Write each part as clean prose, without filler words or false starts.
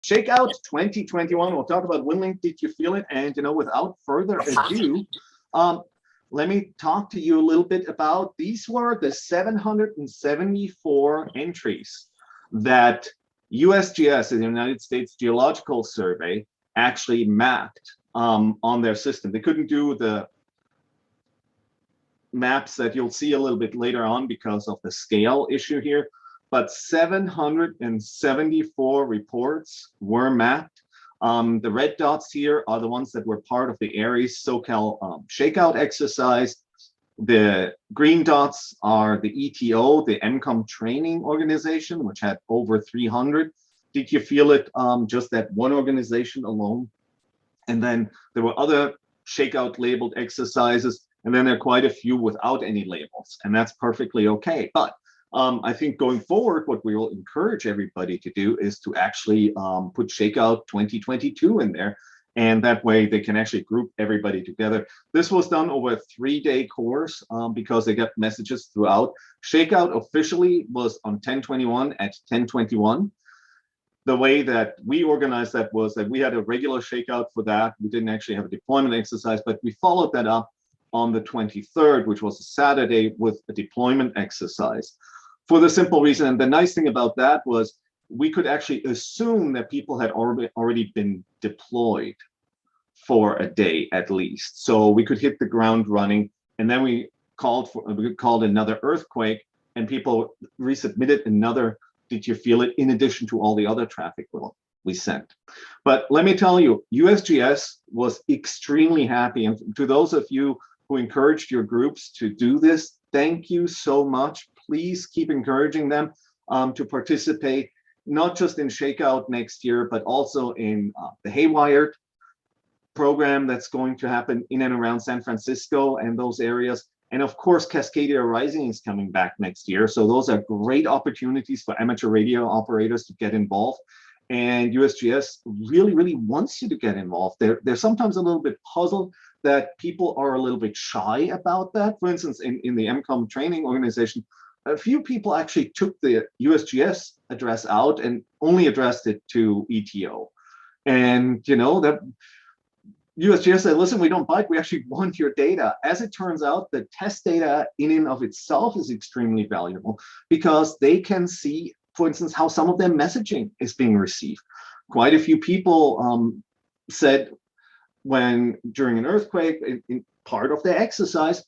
ShakeOut 2021. We'll talk about WinLink. Did you feel it? And without further ado, let me talk to you a little bit about these were the 774 entries that USGS, the United States Geological Survey, actually mapped on their system. They couldn't do the maps that you'll see a little bit later on because of the scale issue here, but 774 reports were mapped. The red dots here are the ones that were part of the ARRL SoCal shakeout exercise. The green dots are the ETO, the EMCOM training organization, which had over 300. Did you feel it? Just that one organization alone. And then there were other shakeout labeled exercises, and then there are quite a few without any labels, and that's perfectly okay. But I think going forward, what we will encourage everybody to do is to actually put ShakeOut 2022 in there, and that way they can actually group everybody together. This was done over a 3-day course because they got messages throughout. ShakeOut officially was on 10/21 at 10/21. The way that we organized that was that we had a regular ShakeOut for that. We didn't actually have a deployment exercise, but we followed that up on the 23rd, which was a Saturday, with a deployment exercise. For the simple reason, and the nice thing about that was we could actually assume that people had already been deployed for a day at least. So we could hit the ground running, and then we called another earthquake, and people resubmitted another "Did you feel it?" in addition to all the other traffic we sent. But let me tell you, USGS was extremely happy, and to those of you who encouraged your groups to do this, thank you so much. Please keep encouraging them to participate, not just in ShakeOut next year, but also in the Haywired program that's going to happen in and around San Francisco and those areas. And of course, Cascadia Rising is coming back next year. So those are great opportunities for amateur radio operators to get involved. And USGS really, really wants you to get involved. They're sometimes a little bit puzzled that people are a little bit shy about that. For instance, in the EMCOM training organization, a few people actually took the USGS address out and only addressed it to ETO. And that USGS said, listen, we don't bite, we actually want your data. As it turns out, the test data in and of itself is extremely valuable because they can see, for instance, how some of their messaging is being received. Quite a few people said when during an earthquake, in part of their exercise,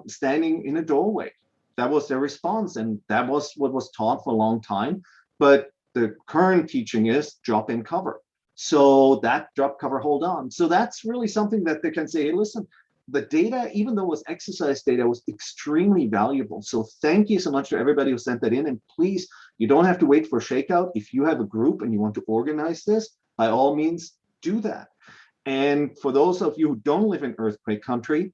standing in a doorway. That was their response, and that was what was taught for a long time. But the current teaching is drop in cover. So that drop cover, hold on. So that's really something that they can say, hey, listen, the data, even though it was exercise data, was extremely valuable. So thank you so much to everybody who sent that in. And please, you don't have to wait for ShakeOut. If you have a group and you want to organize this, by all means, do that. And for those of you who don't live in earthquake country,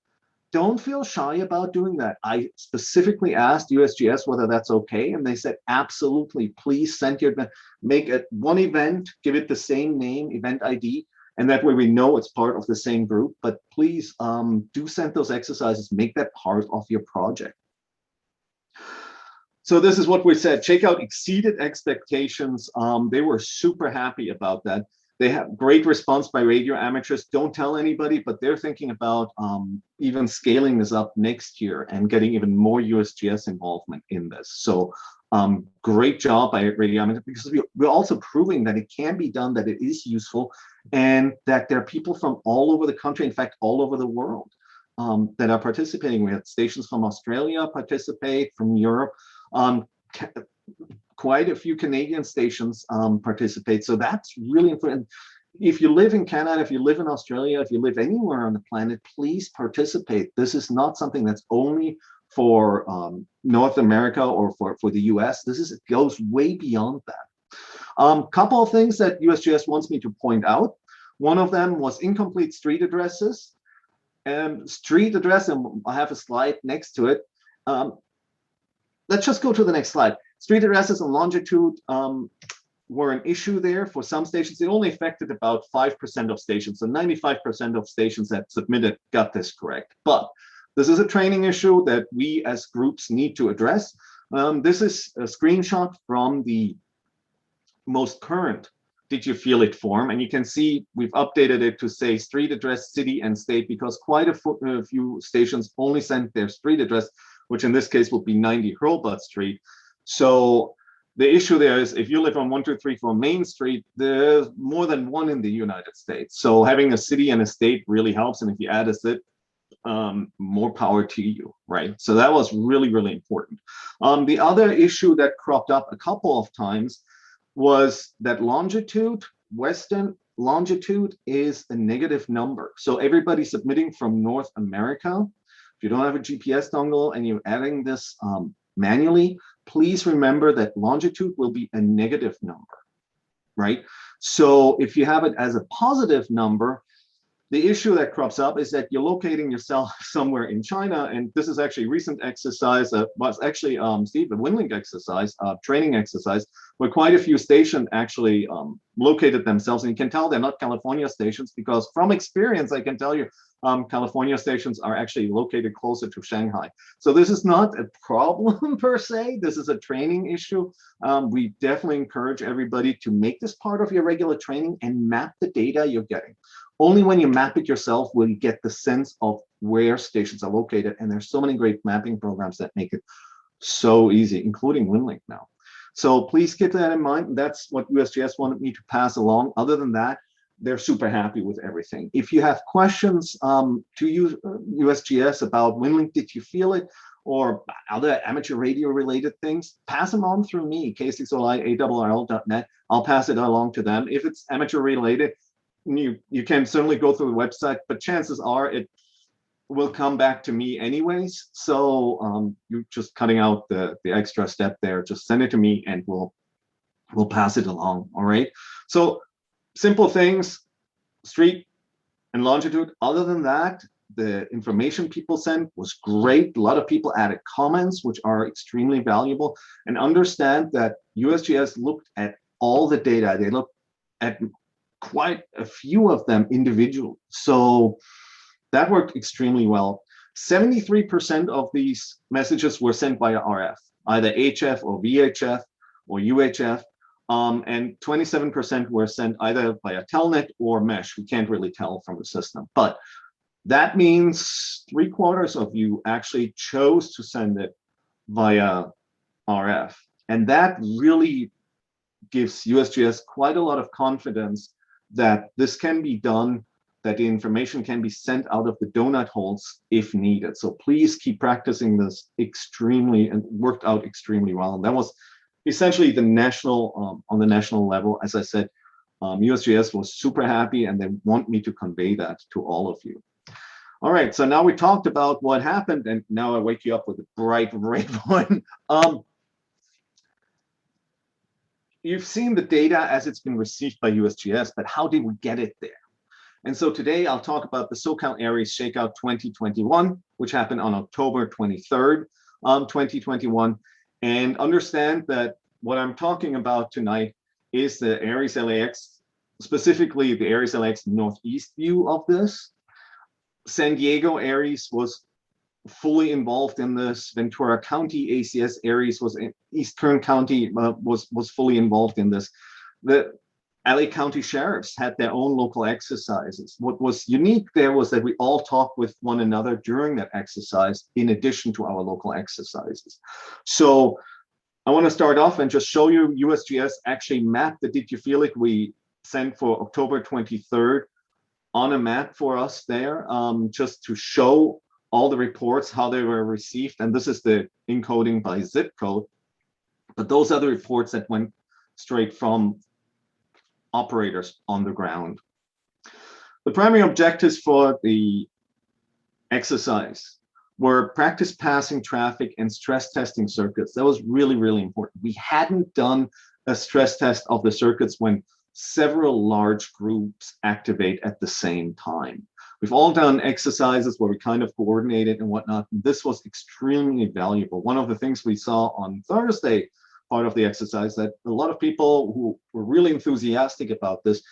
don't feel shy about doing that. I specifically asked USGS whether that's okay, and they said, absolutely, please send make it one event, give it the same name, event ID, and that way we know it's part of the same group. But please do send those exercises, make that part of your project. So this is what we said. ShakeOut exceeded expectations. They were super happy about that. They have great response by radio amateurs. Don't tell anybody, but they're thinking about even scaling this up next year and getting even more USGS involvement in this. So great job by radio amateurs, because we're also proving that it can be done, that it is useful, and that there are people from all over the country, in fact, all over the world, that are participating. We had stations from Australia participate, from Europe. Quite a few Canadian stations participate. So that's really important. If you live in Canada, if you live in Australia, if you live anywhere on the planet, please participate. This is not something that's only for North America or for the US. It goes way beyond that. Couple of things that USGS wants me to point out. One of them was incomplete street addresses. Street address, and I have a slide next to it. Let's just go to the next slide. Street addresses and longitude were an issue there for some stations. It only affected about 5% of stations. So 95% of stations that submitted got this correct. But this is a training issue that we as groups need to address. This is a screenshot from the most current did you feel it form? And you can see we've updated it to say street address, city, and state, because quite a few stations only send their street address, which in this case would be 90 Hurlbut Street. So the issue there is if you live on 1234 Main Street, there's more than one in the United States. So having a city and a state really helps. And if you add a zip, more power to you, right? So that was really, really important. The other issue that cropped up a couple of times was that longitude, Western longitude is a negative number. So everybody submitting from North America, if you don't have a GPS dongle and you're adding this manually, please remember that longitude will be a negative number, right? So if you have it as a positive number, the issue that crops up is that you're locating yourself somewhere in China, and this is actually a recent exercise that was actually, Steve, a WinLink exercise, training exercise, where quite a few stations actually located themselves, and you can tell they're not California stations because from experience, I can tell you, California stations are actually located closer to Shanghai. So this is not a problem per se, this is a training issue. We definitely encourage everybody to make this part of your regular training and map the data you're getting. Only when you map it yourself will you get the sense of where stations are located. And there's so many great mapping programs that make it so easy, including WinLink now. So please keep that in mind. That's what USGS wanted me to pass along. Other than that, they're super happy with everything. If you have questions to USGS about WinLink, did you feel it? Or other amateur radio related things, pass them on through me, k6oli@arrl.net. I'll pass it along to them. If it's amateur related, you can certainly go through the website, but chances are it will come back to me anyways. So you're just cutting out the extra step there. Just send it to me and we'll pass it along. All right. So simple things, street and longitude. Other than that, the information people sent was great. A lot of people added comments, which are extremely valuable. And understand that USGS looked at all the data. They looked at quite a few of them individually. So that worked extremely well. 73% of these messages were sent via RF, either HF or VHF or UHF. And 27% were sent either via Telnet or mesh. We can't really tell from the system, but that means 3/4 of you actually chose to send it via RF. And that really gives USGS quite a lot of confidence that this can be done, that the information can be sent out of the donut holes if needed. So please keep practicing this extremely, and worked out extremely well. And that was essentially the national, on the national level. As I said, USGS was super happy and they want me to convey that to all of you. All right, so now we talked about what happened, and now I wake you up with a bright red one. You've seen the data as it's been received by USGS, but how did we get it there? And so today I'll talk about the SoCal ARRL ShakeOut 2021, which happened on October 23rd, 2021. And understand that what I'm talking about tonight is the ARRL LAX, specifically the ARRL LAX Northeast view of this. San Diego ARRL was fully involved in this. Ventura County ACS ARRL was in East Kern County, was fully involved in this. The LA County sheriffs had their own local exercises. What was unique there was that we all talked with one another during that exercise, in addition to our local exercises. So I want to start off and just show you USGS actually mapped the Did You Feel It we sent for October 23rd on a map for us there, just to show all the reports, how they were received. And this is the encoding by zip code. But those are the reports that went straight from operators on the ground. The primary objectives for the exercise were practice passing traffic and stress testing circuits. That was really, really important. We hadn't done a stress test of the circuits when several large groups activate at the same time. We've all done exercises where we kind of coordinated and whatnot. This was extremely valuable. One of the things we saw on Thursday, part of the exercise, that a lot of people who were really enthusiastic about this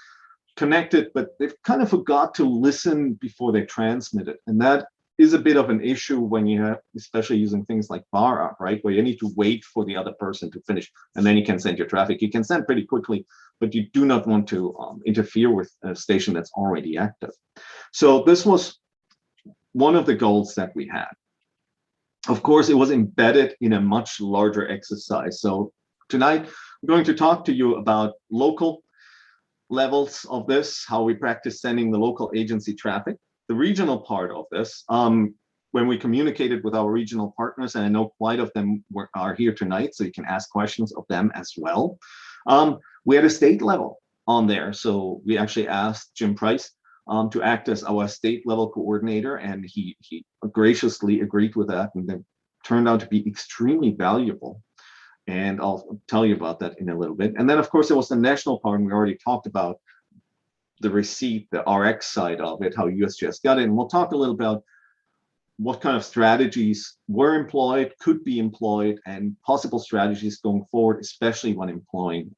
connected, but they've kind of forgot to listen before they transmit it. And that is a bit of an issue when you have, especially using things like bar up, right? Where you need to wait for the other person to finish and then you can send your traffic. You can send pretty quickly, but you do not want to interfere with a station that's already active. So this was one of the goals that we had. Of course, it was embedded in a much larger exercise. So tonight, I'm going to talk to you about local levels of this, how we practice sending the local agency traffic, the regional part of this, when we communicated with our regional partners, and I know quite of them are here tonight, so you can ask questions of them as well. We had a state level on there, so we actually asked Jim Price to act as our state level coordinator, and he graciously agreed with that, and that turned out to be extremely valuable. And I'll tell you about that in a little bit. And then, of course, there was the national part, and we already talked about the receipt, the RX side of it, how USGS got it. And we'll talk a little about what kind of strategies were employed, could be employed, and possible strategies going forward, especially when employing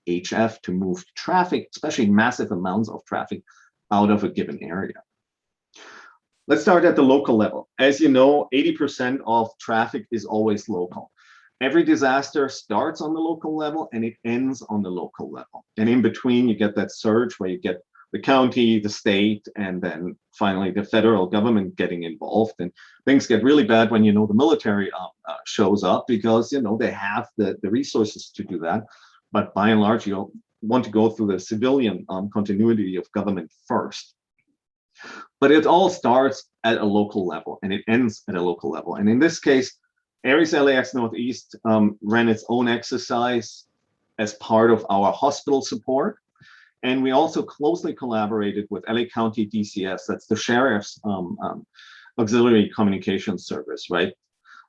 HF to move traffic, especially massive amounts of traffic, out of a given area. Let's start at the local level. As you know, 80% of traffic is always local. Every disaster starts on the local level and it ends on the local level. And in between, you get that surge where you get the county, the state, and then finally the federal government getting involved. And things get really bad when, you know, the military shows up, because, you know, they have the resources to do that. But by and large, you want to go through the civilian continuity of government first. But it all starts at a local level and it ends at a local level. And in this case, ARRS LAX Northeast ran its own exercise as part of our hospital support. And we also closely collaborated with LA County DCS, that's the Sheriff's Auxiliary Communications Service, right?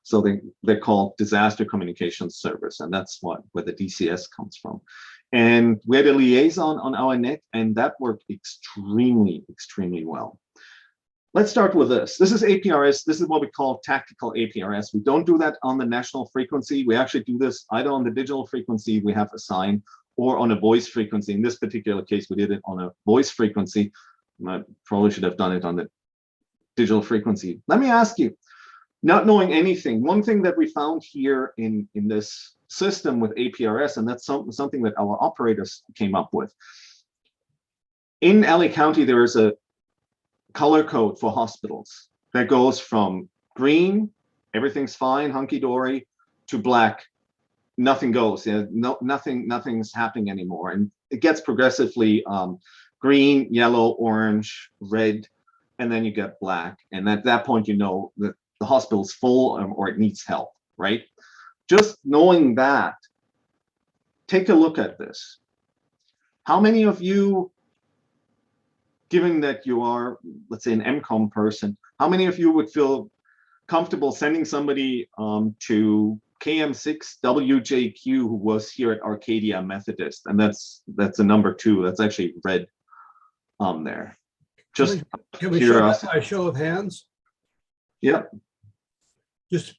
So they're called Disaster Communications Service, and that's where the DCS comes from. And we had a liaison on our net, and that worked extremely, extremely well. Let's start with this. This is APRS. This is what we call tactical APRS. We don't do that on the national frequency. We actually do this either on the digital frequency we have assigned or on a voice frequency. In this particular case, we did it on a voice frequency. I probably should have done it on the digital frequency. Let me ask you, not knowing anything, one thing that we found here in this system with APRS, and that's something that our operators came up with. In LA County, there is a color code for hospitals that goes from green, everything's fine, hunky-dory, to black, nothing goes. Nothing's happening anymore. And it gets progressively green, yellow, orange, red, and then you get black. And at that point, you know that the hospital's full or it needs help, right? Just knowing that, take a look at this. How many of you, given that you are, let's say, an MCOM person, how many of you would feel comfortable sending somebody to KM6 WJQ who was here at Arcadia Methodist? And that's a number 2. That's actually red there. Just can we show that by show of hands? Yep. Just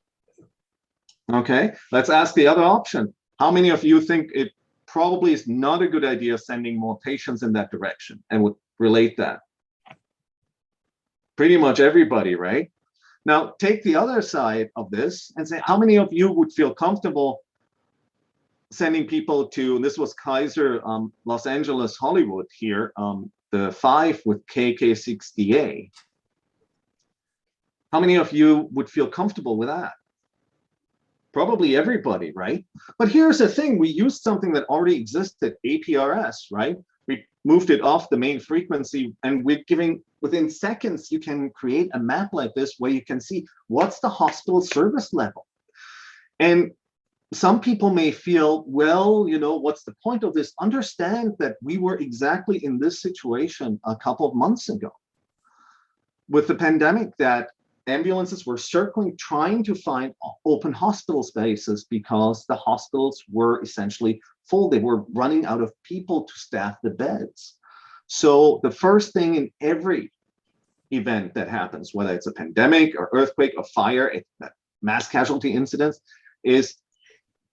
okay. Let's ask the other option. How many of you think it probably is not a good idea sending more patients in that direction, and would relate that? Pretty much everybody, right? Now take the other side of this and say, how many of you would feel comfortable sending people to, this was Kaiser Los Angeles Hollywood here, the 5 with KK6DA. How many of you would feel comfortable with that? Probably everybody, right? But here's the thing, we used something that already existed, APRS, right? We moved it off the main frequency, and we're giving, within seconds, you can create a map like this where you can see what's the hospital service level. And some people may feel, well, you know, what's the point of this? Understand that we were exactly in this situation a couple of months ago with the pandemic, that ambulances were circling, trying to find open hospital spaces because the hospitals were essentially full. They were running out of people to staff the beds. So the first thing in every event that happens, whether it's a pandemic or earthquake or fire, mass casualty incidents, is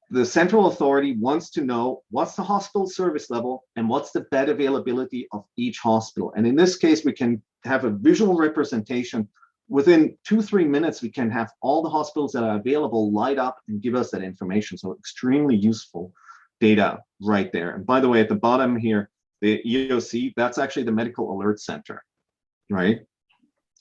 the central authority wants to know what's the hospital service level and what's the bed availability of each hospital. And in this case, we can have a visual representation. Within 2-3 minutes, we can have all the hospitals that are available light up and give us that information. So extremely useful data right there. And by the way, at the bottom here, the EOC, that's actually the Medical Alert Center, right?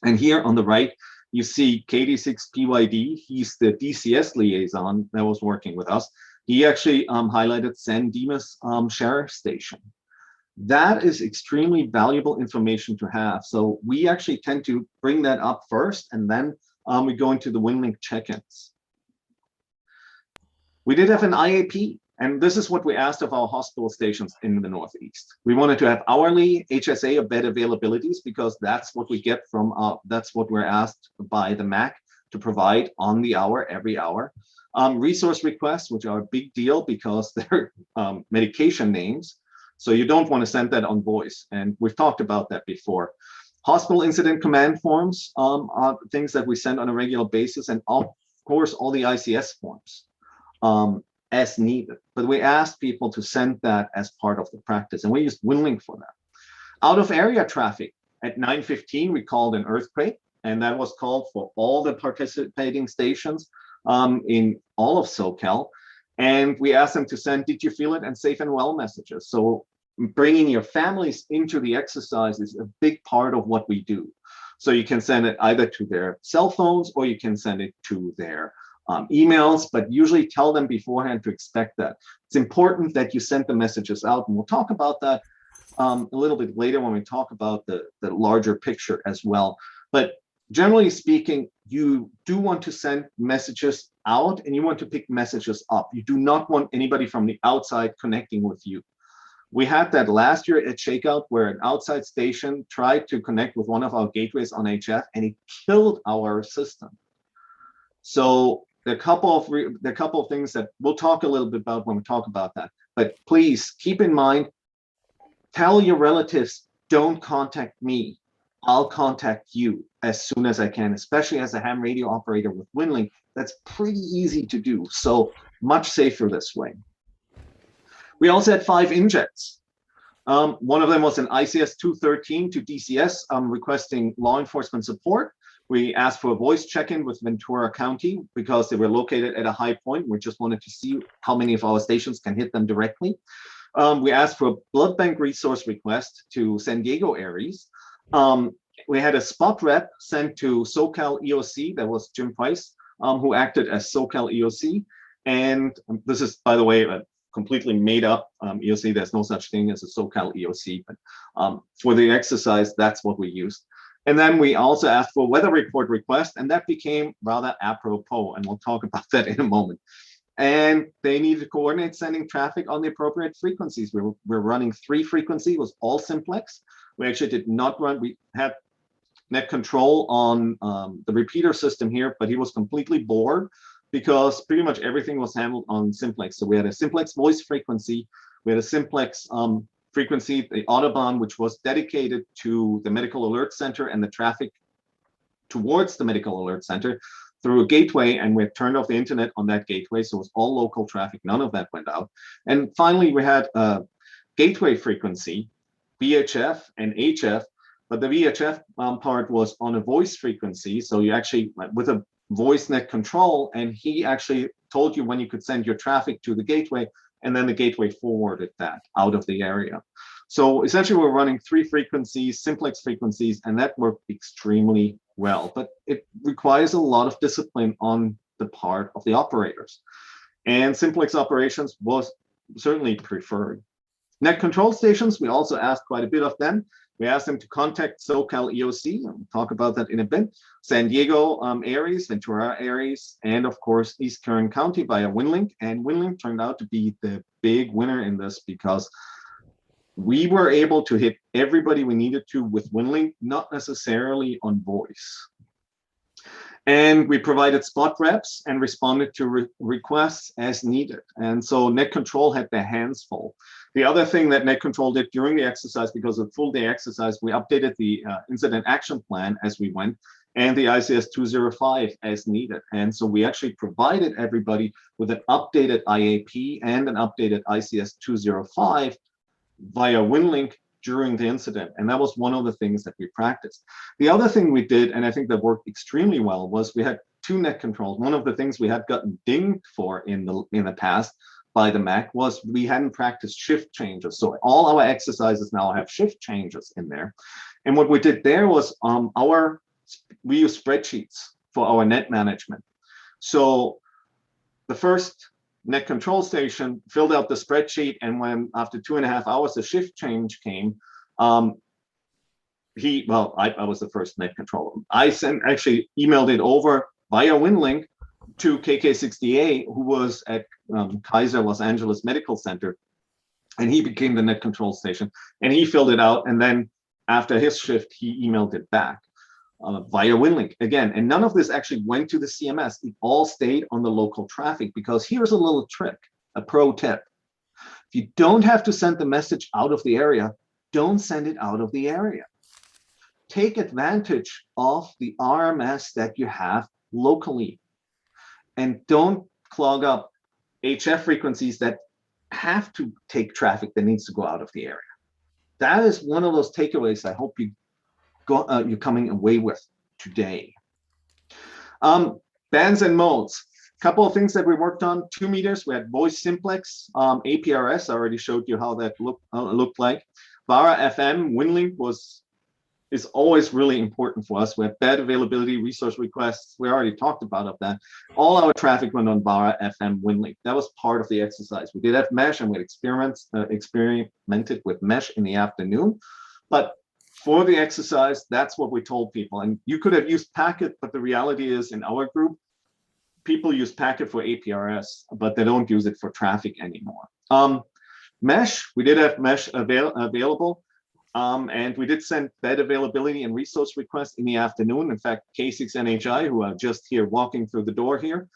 And here on the right, you see KD6PYD. He's the DCS liaison that was working with us. He actually highlighted San Dimas Sheriff Station. That is extremely valuable information to have. So we actually tend to bring that up first, and then we go into the WinLink check-ins. We did have an IAP, and this is what we asked of our hospital stations in the Northeast. We wanted to have hourly HSA of bed availabilities because that's what we get from, that's what we're asked by the MAC to provide on the hour, every hour. Resource requests, which are a big deal because they're medication names. So you don't want to send that on voice. And we've talked about that before. Hospital incident command forms are things that we send on a regular basis. And of course, all the ICS forms as needed. But we asked people to send that as part of the practice. And we used WinLink for that. Out of area traffic at 9:15, we called an earthquake. And that was called for all the participating stations in all of SoCal. And we asked them to send, did you feel it, and safe and well messages. So bringing your families into the exercise is a big part of what we do. So you can send it either to their cell phones or you can send it to their emails, but usually tell them beforehand to expect that. It's important that you send the messages out, and we'll talk about that a little bit later when we talk about the larger picture as well. But generally speaking, you do want to send messages out and you want to pick messages up. You do not want anybody from the outside connecting with you. We had that last year at ShakeOut where an outside station tried to connect with one of our gateways on HF and it killed our system. So there are a couple of things that we'll talk a little bit about when we talk about that. But please keep in mind, tell your relatives, don't contact me. I'll contact you as soon as I can, especially as a ham radio operator with WinLink. That's pretty easy to do. So much safer this way. We also had 5 injects. One of them was an ICS 213 to DCS requesting law enforcement support. We asked for a voice check-in with Ventura County because they were located at a high point. We just wanted to see how many of our stations can hit them directly. We asked for a blood bank resource request to San Diego ARRS. We had a spot rep sent to SoCal EOC. That was Jim Price, who acted as SoCal EOC. And this is, by the way, a completely made up EOC. There's no such thing as a SoCal EOC, but for the exercise, that's what we used. And then we also asked for a weather report request, and that became rather apropos, and we'll talk about that in a moment. And they needed to coordinate sending traffic on the appropriate frequencies. We're running 3 frequencies, it was all simplex. We actually did not run, we had net control on the repeater system here, but he was completely bored because pretty much everything was handled on simplex. So we had a simplex voice frequency, we had a simplex frequency, the Autobahn, which was dedicated to the Medical Alert Center and the traffic towards the Medical Alert Center through a gateway, and we turned off the internet on that gateway, so it was all local traffic, none of that went out. And finally, we had a gateway frequency, VHF and HF, but the VHF part was on a voice frequency, so you actually, with a voice net control, and he actually told you when you could send your traffic to the gateway, and then the gateway forwarded that out of the area. So essentially we're running 3 frequencies, simplex frequencies, and that worked extremely well, but it requires a lot of discipline on the part of the operators. And simplex operations was certainly preferred. Net control stations, we also asked quite a bit of them. We asked them to contact SoCal EOC, and we'll talk about that in a bit, San Diego ARRS, Ventura ARRS, and of course, East Kern County via WinLink. And WinLink turned out to be the big winner in this because we were able to hit everybody we needed to with WinLink, not necessarily on voice. And we provided spot reps and responded to requests as needed. And so Net Control had their hands full. The other thing that Net Control did during the exercise, because of full day exercise, we updated the incident action plan as we went and the ICS 205 as needed. And so we actually provided everybody with an updated IAP and an updated ICS 205 via WinLink during the incident. And that was one of the things that we practiced. The other thing we did, and I think that worked extremely well, was we had 2 net controls. One of the things we had gotten dinged for in the past by the MAC was we hadn't practiced shift changes. So all our exercises now have shift changes in there. And what we did there was we use spreadsheets for our net management. So the first net control station filled out the spreadsheet, and when after 2.5 hours the shift change came, I was the first net controller. I actually emailed it over via WinLink to KK60A, who was at Kaiser Los Angeles Medical Center, and he became the net control station, and he filled it out, and then after his shift he emailed it back via WinLink again. And none of this actually went to the CMS. It all stayed on the local traffic, because here's a little trick, a pro tip. If you don't have to send the message out of the area, don't send it out of the area. Take advantage of the RMS that you have locally, and don't clog up HF frequencies that have to take traffic that needs to go out of the area. That is one of those takeaways I hope you're coming away with today. Bands and modes. Couple of things that we worked on. 2 meters, we had voice simplex. APRS, I already showed you how that looked like. VARA FM, WinLink is always really important for us. We have bad availability, resource requests. We already talked about that. All our traffic went on VARA FM, WinLink. That was part of the exercise. We did have mesh, and we experimented with mesh in the afternoon. But for the exercise, that's what we told people. And you could have used Packet, but the reality is in our group, people use Packet for APRS, but they don't use it for traffic anymore. Mesh, we did have mesh available. And we did send bed availability and resource requests in the afternoon. In fact, K6NHI, who are just here walking through the door here,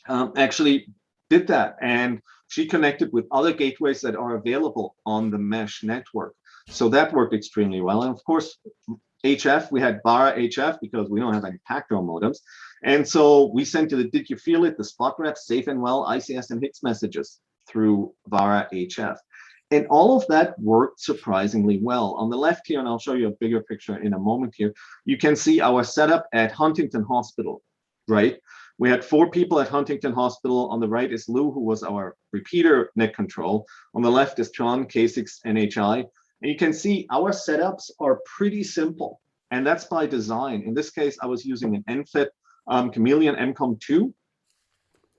actually did that. And she connected with other gateways that are available on the mesh network. So that worked extremely well. And of course, HF, we had VARA HF because we don't have any Pacto modems. And so we sent to the Did You Feel It, the spot reps, safe and well, ICS and HITS messages through VARA HF. And all of that worked surprisingly well. On the left here, and I'll show you a bigger picture in a moment here, you can see our setup at Huntington Hospital, right? We had 4 people at Huntington Hospital. On the right is Lou, who was our repeater net control. On the left is John, K6NHI. And you can see our setups are pretty simple, and that's by design. In this case, I was using an NFIT Chameleon MCOM2,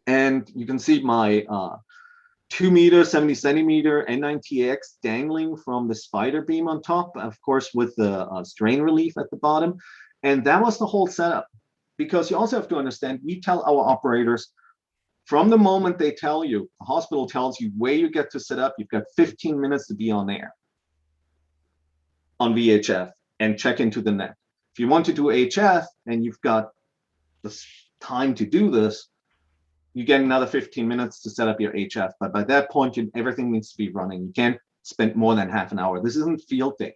and you can see my 2 meter, 70 centimeter N9TX dangling from the spider beam on top, of course, with the strain relief at the bottom. And that was the whole setup, because you also have to understand, we tell our operators from the moment they tell you, the hospital tells you where you get to set up, you've got 15 minutes to be on air on VHF and check into the net. If you want to do HF and you've got the time to do this, you get another 15 minutes to set up your HF. But by that point, everything needs to be running. You can't spend more than half an hour. This isn't field day.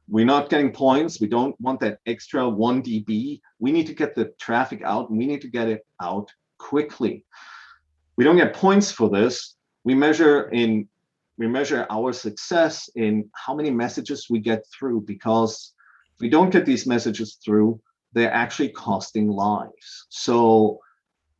We're not getting points. We don't want that extra 1 dB. We need to get the traffic out, and we need to get it out quickly. We don't get points for this. We measure our success in how many messages we get through, because if we don't get these messages through, they're actually costing lives. So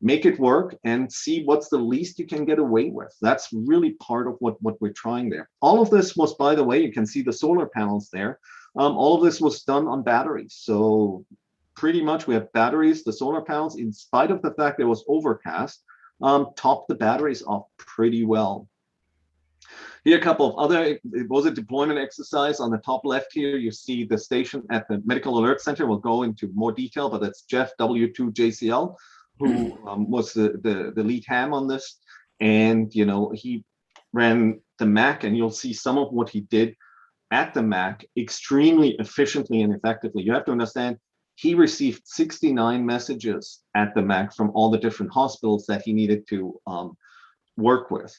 make it work and see what's the least you can get away with. That's really part of what we're trying there. All of this was, by the way, you can see the solar panels there. All of this was done on batteries. So pretty much we have batteries, the solar panels, in spite of the fact it was overcast, topped the batteries off pretty well. Here, a couple of other, it was a deployment exercise. On the top left here, you see the station at the Medical Alert Center. We'll go into more detail, but that's Jeff W2JCL, who was the lead ham on this. And, you know, he ran the MAC, and you'll see some of what he did at the MAC extremely efficiently and effectively. You have to understand, he received 69 messages at the MAC from all the different hospitals that he needed to work with.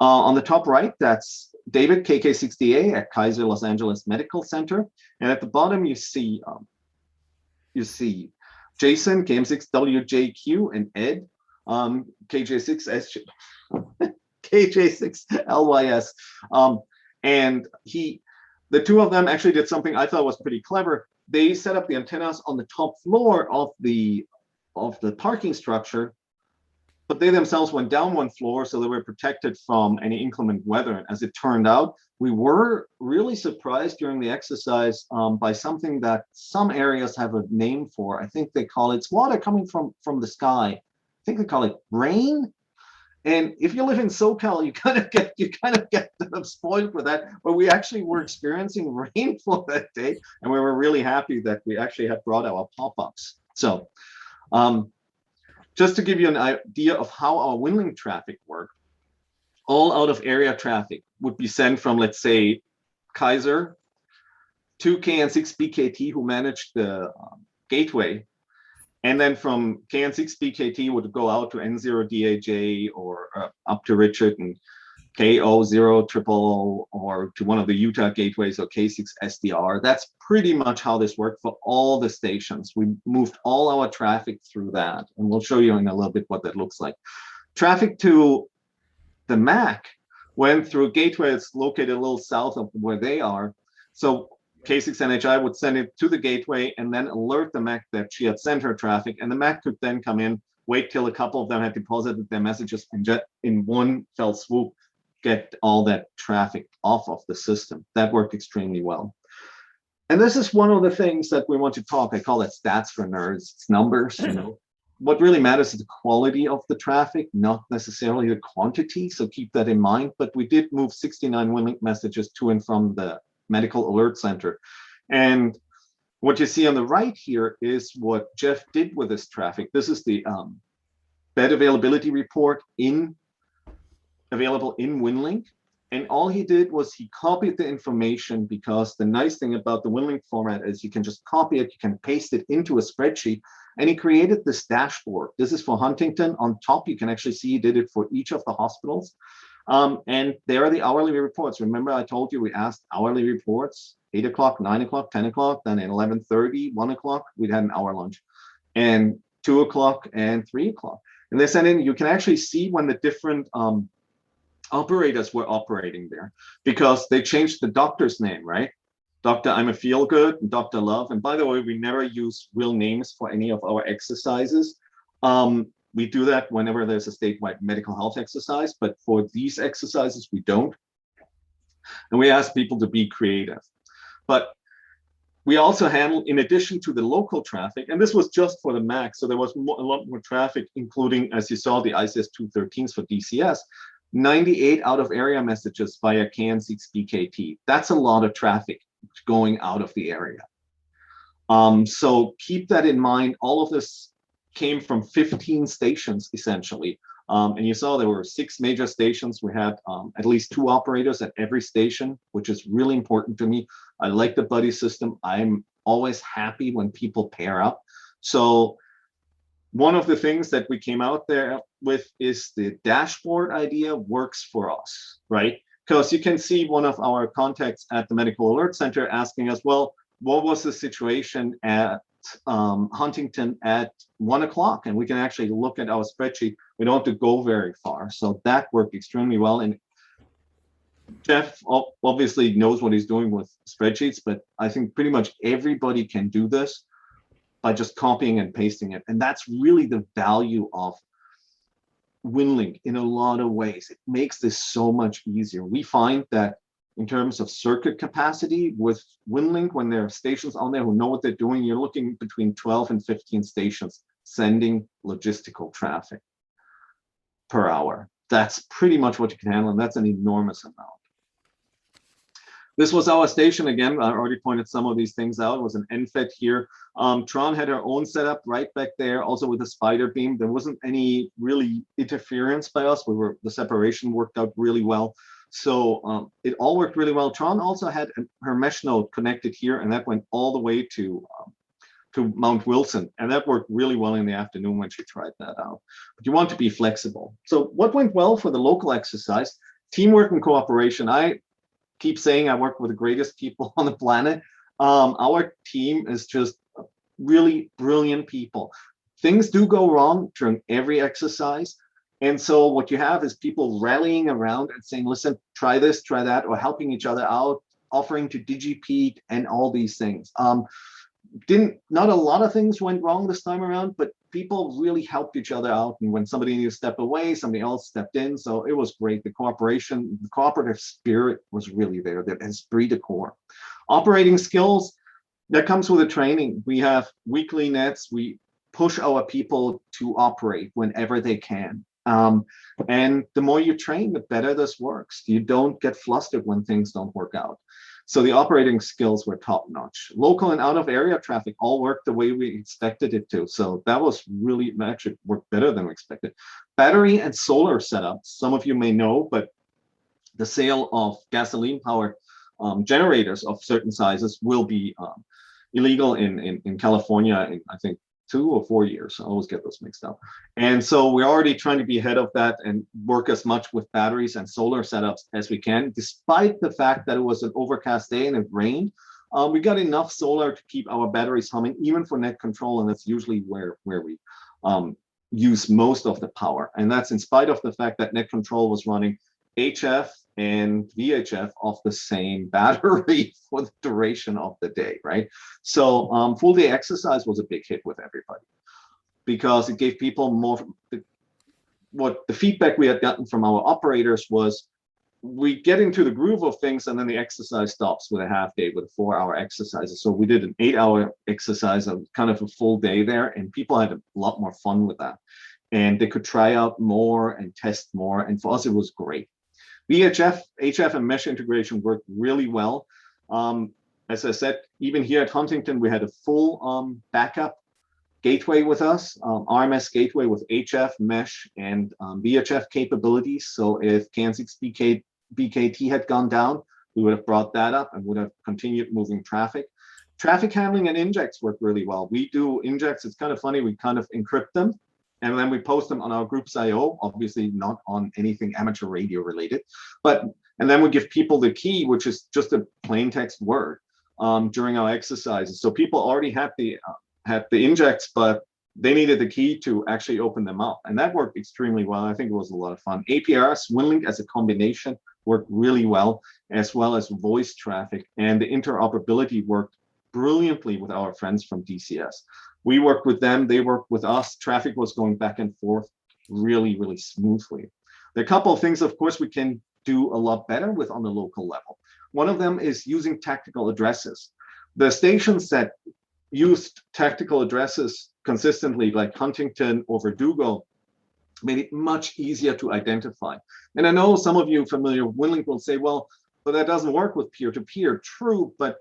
On the top right, that's David, KK60A at Kaiser Los Angeles Medical Center. And at the bottom, you see Jason, KM6WJQ, and Ed, KJ6LYS. And the two of them actually did something I thought was pretty clever. They set up the antennas on the top floor of the parking structure but they themselves went down one floor, so they were protected from any inclement weather. And as it turned out, we were really surprised during the exercise by something that some areas have a name for. I think they call it, it's water coming from the sky. I think they call it rain. And if you live in SoCal, you kind of get spoiled with that. But we actually were experiencing rainfall that day, and we were really happy that we actually had brought our pop-ups. So just to give you an idea of how our WinLink traffic worked, all out of area traffic would be sent from, let's say, Kaiser to KN6BKT, who managed the gateway. And then from KN6BKT would go out to N0DAJ or up to Richard and KO000 or to one of the Utah gateways or K6SDR. That's pretty much how this worked for all the stations. We moved all our traffic through that, and we'll show you in a little bit what that looks like. Traffic to the MAC went through a gateway that's located a little south of where they are. So K6NHI would send it to the gateway and then alert the MAC that she had sent her traffic, and the MAC could then come in, wait till a couple of them had deposited their messages, and just in one fell swoop get all that traffic off of the system. That worked extremely well. And this is one of the things that we want to talk. I call it stats for nerds. It's numbers, you know. What really matters is the quality of the traffic, not necessarily the quantity. So keep that in mind. But we did move 69 WinLink messages to and from the Medical Alert Center. And what you see on the right here is what Jeff did with this traffic. This is the bed availability report available in WinLink. And all he did was he copied the information, because the nice thing about the WinLink format is you can just copy it, you can paste it into a spreadsheet, and he created this dashboard. This is for Huntington. On top, you can actually see he did it for each of the hospitals. And there are the hourly reports. Remember, I told you we asked hourly reports, 8 o'clock, 9 o'clock, 10 o'clock, then at 11:30, 1 o'clock, we'd had an hour lunch, and 2 o'clock and 3 o'clock. And they sent in, you can actually see when the different operators were operating there, because they changed the doctor's name, right? Dr. I'm a Feel Good, and Dr. Love. And by the way, we never use real names for any of our exercises. We do that whenever there's a statewide medical health exercise, but for these exercises, we don't. And we ask people to be creative. But we also handle, in addition to the local traffic, and this was just for the MAC, so there was a lot more traffic, including, as you saw, the ICS 213s for DCS, 98 out of area messages via KN6BKT. That's a lot of traffic going out of the area. So keep that in mind. All of this came from 15 stations, essentially. And you saw there were 6 major stations. We had at least 2 operators at every station, which is really important to me. I like the buddy system. I'm always happy when people pair up. So one of the things that we came out there with is the dashboard idea works for us, right? Because you can see one of our contacts at the Medical Alert Center asking us, well, what was the situation at Huntington at 1 o'clock? And we can actually look at our spreadsheet. We don't have to go very far. So that worked extremely well. And Jeff obviously knows what he's doing with spreadsheets, but I think pretty much everybody can do this by just copying and pasting it. And that's really the value of WinLink in a lot of ways. It makes this so much easier. We find that in terms of circuit capacity with WinLink, when there are stations on there who know what they're doing, you're looking between 12 and 15 stations sending logistical traffic per hour. That's pretty much what you can handle, and that's an enormous amount. This was our station. Again, I already pointed some of these things out. It was an NFET here. Tron had her own setup right back there, also with a spider beam. There wasn't any really interference by us. The separation worked out really well. So it all worked really well. Tron also had her mesh node connected here, and that went all the way to Mount Wilson. And that worked really well in the afternoon when she tried that out. But you want to be flexible. So what went well for the local exercise? Teamwork and cooperation. I keep saying I work with the greatest people on the planet. Our team is just really brilliant people. Things do go wrong during every exercise. And so what you have is people rallying around and saying, listen, try this, try that, or helping each other out, offering to digipeat and all these things. Not a lot of things went wrong this time around, but people really helped each other out. And when somebody needed to step away, somebody else stepped in. So it was great. The cooperation, the cooperative spirit was really there, that esprit de corps. Operating skills, that comes with the training. We have weekly nets. We push our people to operate whenever they can. And the more you train, the better this works. You don't get flustered when things don't work out. So the operating skills were top notch. Local and out of area traffic all worked the way we expected it to. So that was really, actually worked better than we expected. Battery and solar setups, some of you may know, but the sale of gasoline powered generators of certain sizes will be illegal in California in, I think, 2 or 4 years. I always get those mixed up. And so we're already trying to be ahead of that and work as much with batteries and solar setups as we can, despite the fact that it was an overcast day and it rained. We got enough solar to keep our batteries humming, even for net control, and that's usually where we use most of the power. And that's in spite of the fact that net control was running HF and VHF off the same battery for the duration of the day, right? So full day exercise was a big hit with everybody because it gave people more. What the feedback we had gotten from our operators was, we get into the groove of things and then the exercise stops with a half day, with 4-hour exercises. So we did an 8-hour exercise, of kind of a full day there, and people had a lot more fun with that. And they could try out more and test more. And for us, it was great. VHF, HF, and mesh integration worked really well. As I said, even here at Huntington, we had a full backup gateway with us, RMS gateway with HF, mesh, and VHF capabilities. So if CAN6 BKT had gone down, we would have brought that up and would have continued moving traffic. Traffic handling and injects work really well. We do injects, it's kind of funny, we kind of encrypt them, and then we post them on our group's IO, obviously not on anything amateur radio related, and then we give people the key, which is just a plain text word during our exercises. So people already had the injects, but they needed the key to actually open them up. And that worked extremely well. I think it was a lot of fun. APRS, WinLink as a combination worked really well as voice traffic. And the interoperability worked brilliantly with our friends from DCS. We worked with them, they worked with us. Traffic was going back and forth really, really smoothly. There are a couple of things, of course, we can do a lot better with on the local level. One of them is using tactical addresses. The stations that used tactical addresses consistently, like Huntington or Verdugo, made it much easier to identify. And I know some of you familiar with WinLink will say, well, but that doesn't work with peer-to-peer. True, but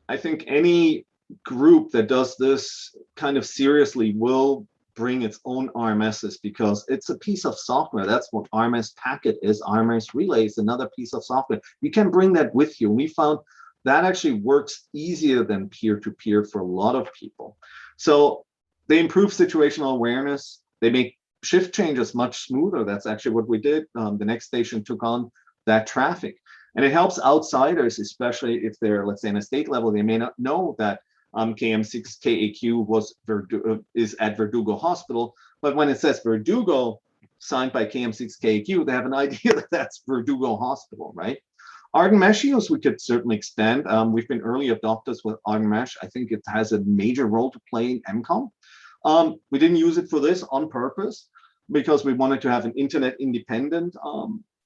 I think any group that does this kind of seriously will bring its own RMSs, because it's a piece of software. That's what RMS packet is. RMS relay is another piece of software. You can bring that with you. We found that actually works easier than peer-to-peer for a lot of people. So they improve situational awareness. They make shift changes much smoother. That's actually what we did. The next station took on that traffic. And it helps outsiders, especially if they're, let's say, in a state level, they may not know that KM6 KAQ is at Verdugo Hospital, but when it says Verdugo, signed by KM6 KAQ, they have an idea that that's Verdugo Hospital, right? Arden Mesh use, we could certainly expand. We've been early adopters with Arden Mesh. I think it has a major role to play in MCOM. We didn't use it for this on purpose because we wanted to have an internet independent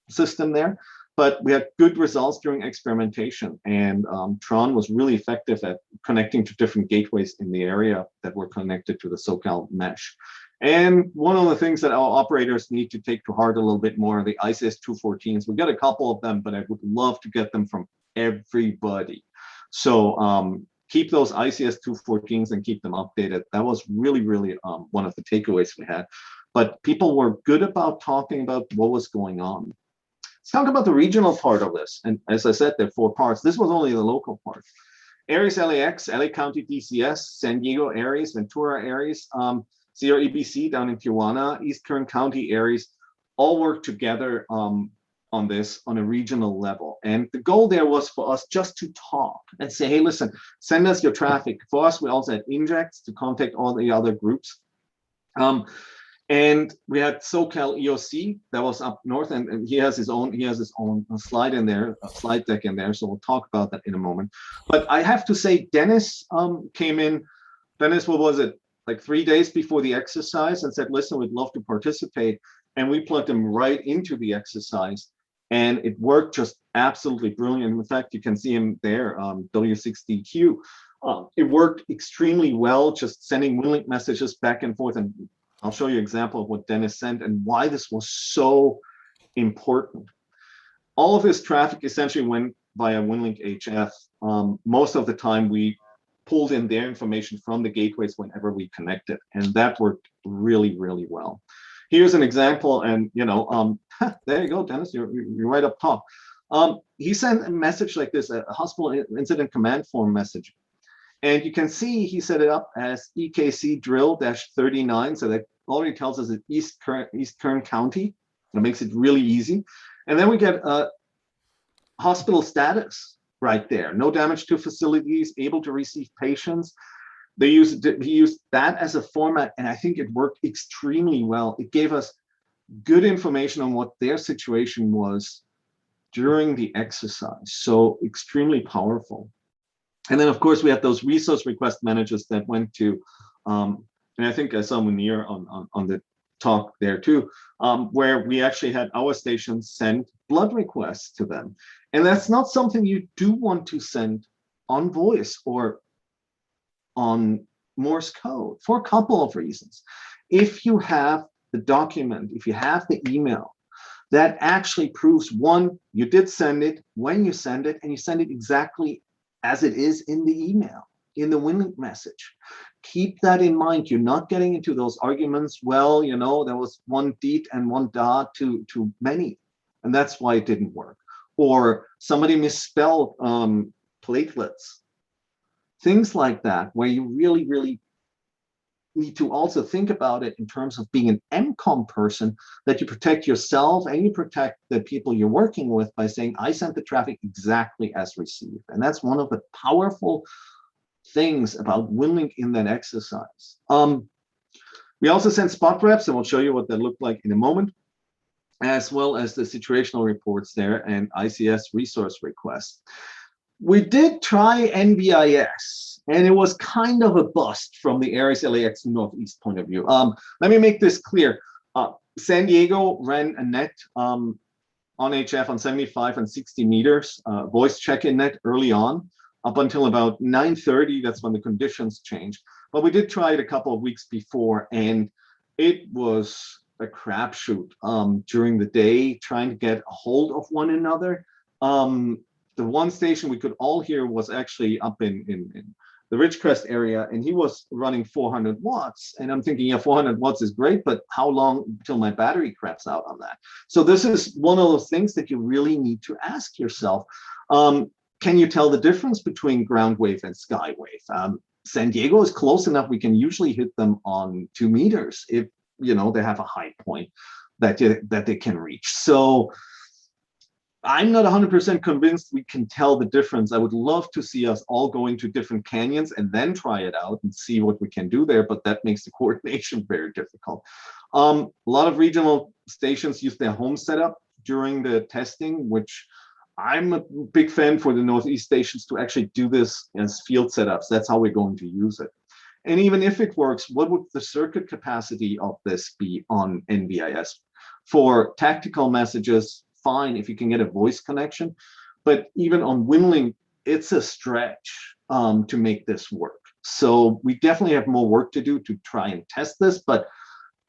system there. But we had good results during experimentation, and Tron was really effective at connecting to different gateways in the area that were connected to the SoCal mesh. And one of the things that our operators need to take to heart a little bit more are the ICS 214s. We got a couple of them, but I would love to get them from everybody. So keep those ICS 214s and keep them updated. That was really, really one of the takeaways we had. But people were good about talking about what was going on. Let's talk about the regional part of this. And as I said, there are 4 parts. This was only the local part. Aries LAX, LA County DCS, San Diego Aries, Ventura Aries, Sierra EBC down in Tijuana, East Kern County Aries, all work together on this on a regional level. And the goal there was for us just to talk and say, hey, listen, send us your traffic. For us, we also had injects to contact all the other groups. And we had SoCal EOC that was up north, and he has his own slide in there, a slide deck in there. So we'll talk about that in a moment. But I have to say, Dennis came in. Dennis, what was it? like 3 days before the exercise and said, listen, we'd love to participate. And we plugged them right into the exercise. And it worked just absolutely brilliant. In fact, you can see him there, W6DQ. It worked extremely well, just sending WinLink messages back and forth. And I'll show you an example of what Dennis sent and why this was so important. All of this traffic essentially went via WinLink HF. Most of the time, we pulled in their information from the gateways whenever we connected, and that worked really, really well. Here's an example, and there you go, Dennis, you're right up top. He sent a message like this, a hospital incident command form message, and you can see he set it up as EKC drill-39, so that already tells us it's East Kern County. That makes it really easy, and then we get hospital status right there. No damage to facilities, able to receive patients. He used that as a format, and I think it worked extremely well. It gave us good information on what their situation was during the exercise. So extremely powerful. And then, of course, we had those resource request managers that went to, and I think I saw Munir on the talk there too, where we actually had our stations send blood requests to them. And that's not something you do want to send on voice or on Morse code for a couple of reasons. If you have the document, if you have the email, that actually proves, one, you did send it when you send it, and you send it exactly as it is in the email, in the WinLink message. Keep that in mind. You're not getting into those arguments, well, there was one deet and one da to many, and that's why it didn't work. Or somebody misspelled platelets. Things like that, where you really, really need to also think about it in terms of being an MCOM person, that you protect yourself and you protect the people you're working with by saying, I sent the traffic exactly as received. And that's one of the powerful things about WinLink in that exercise. We also sent spot reps, and we'll show you what that looked like in a moment, as well as the situational reports there and ICS resource requests. We did try NVIS, and it was kind of a bust from the Aries LAX Northeast point of view. Let me make this clear. San Diego ran a net on HF on 75 and 60 meters, voice check-in net early on, up until about 9:30. That's when the conditions changed. But we did try it a couple of weeks before, and it was a crapshoot during the day, trying to get a hold of one another. The one station we could all hear was actually up in the Ridgecrest area, and he was running 400 watts. And I'm thinking, yeah, 400 watts is great, but how long until my battery craps out on that? So this is one of those things that you really need to ask yourself. Can you tell the difference between ground wave and sky wave? San Diego is close enough. We can usually hit them on 2 meters if, they have a high point that they can reach. So I'm not 100% convinced we can tell the difference. I would love to see us all go into different canyons and then try it out and see what we can do there, but that makes the coordination very difficult. A lot of regional stations use their home setup during the testing, which I'm a big fan for the Northeast stations to actually do this as field setups. That's how we're going to use it. And even if it works, what would the circuit capacity of this be on NVIS? For tactical messages, fine if you can get a voice connection, but even on WinLink, it's a stretch to make this work. So we definitely have more work to do to try and test this, but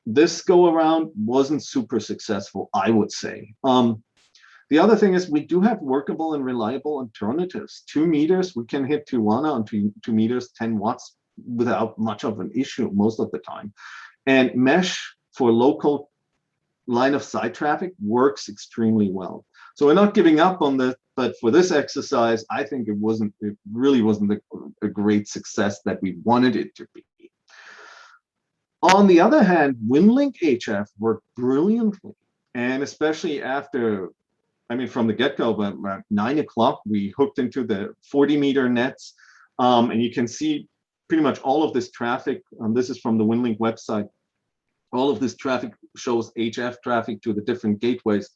this go around wasn't super successful, I would say. The other thing is we do have workable and reliable alternatives. 2 meters, we can hit Tijuana on 2 meters, 10 watts without much of an issue most of the time. And mesh for local line of sight traffic works extremely well. So we're not giving up on this, but for this exercise, I think it really wasn't a great success that we wanted it to be. On the other hand, WinLink HF worked brilliantly, and especially after, from the get-go, about 9 o'clock, we hooked into the 40-meter nets, and you can see pretty much all of this traffic. This is from the WinLink website. All of this traffic shows HF traffic to the different gateways.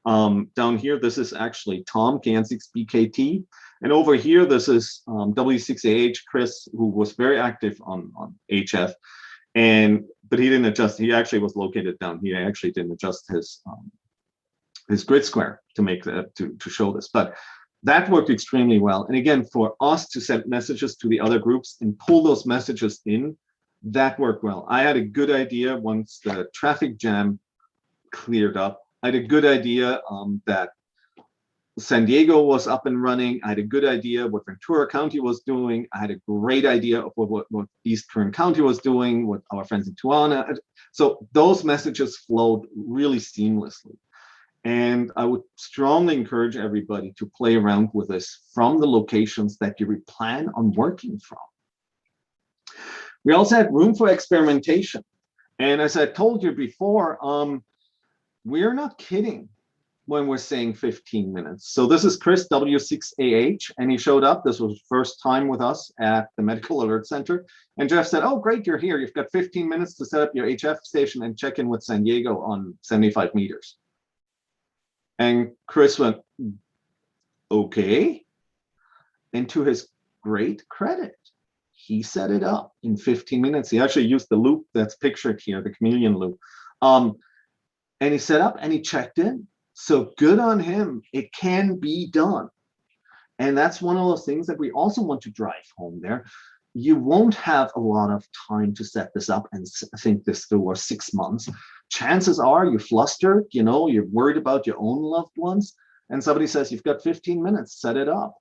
Down here, this is actually Tom, KN6BKT. And over here, this is W6AH, Chris, who was very active on HF. But he didn't adjust. He actually was located down. He actually didn't adjust his grid square to make that to show this. But that worked extremely well. And again, for us to send messages to the other groups and pull those messages in, that worked well. I had a good idea once the traffic jam cleared up. I had a good idea that San Diego was up and running. I had a good idea what Ventura County was doing. I had a great idea of what East Kern County was doing, what our friends in Tijuana. So those messages flowed really seamlessly. And I would strongly encourage everybody to play around with this from the locations that you plan on working from. We also had room for experimentation. And as I told you before, we're not kidding when we're saying 15 minutes. So this is Chris W6AH, and he showed up. This was his first time with us at the Medical Alert Center. And Jeff said, oh, great, you're here. You've got 15 minutes to set up your HF station and check in with San Diego on 75 meters. And Chris went, okay. And to his great credit, he set it up in 15 minutes. He actually used the loop that's pictured here, the chameleon loop. And he set up and he checked in. So good on him. It can be done. And that's one of those things that we also want to drive home there. You won't have a lot of time to set this up and think this through, or 6 months. Chances are you're flustered, you know, you're worried about your own loved ones, and somebody says, you've got 15 minutes, set it up.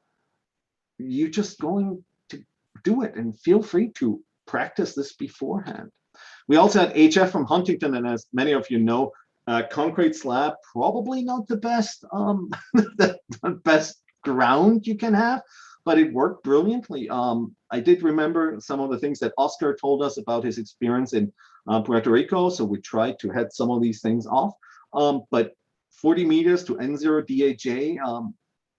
You're just going to do it, and feel free to practice this beforehand. We also had HF from Huntington, and as many of you know, concrete slab, probably not the best, the best ground you can have, but it worked brilliantly. I did remember some of the things that Oscar told us about his experience in Puerto Rico, so we tried to head some of these things off. But 40 meters to N0 DAJ,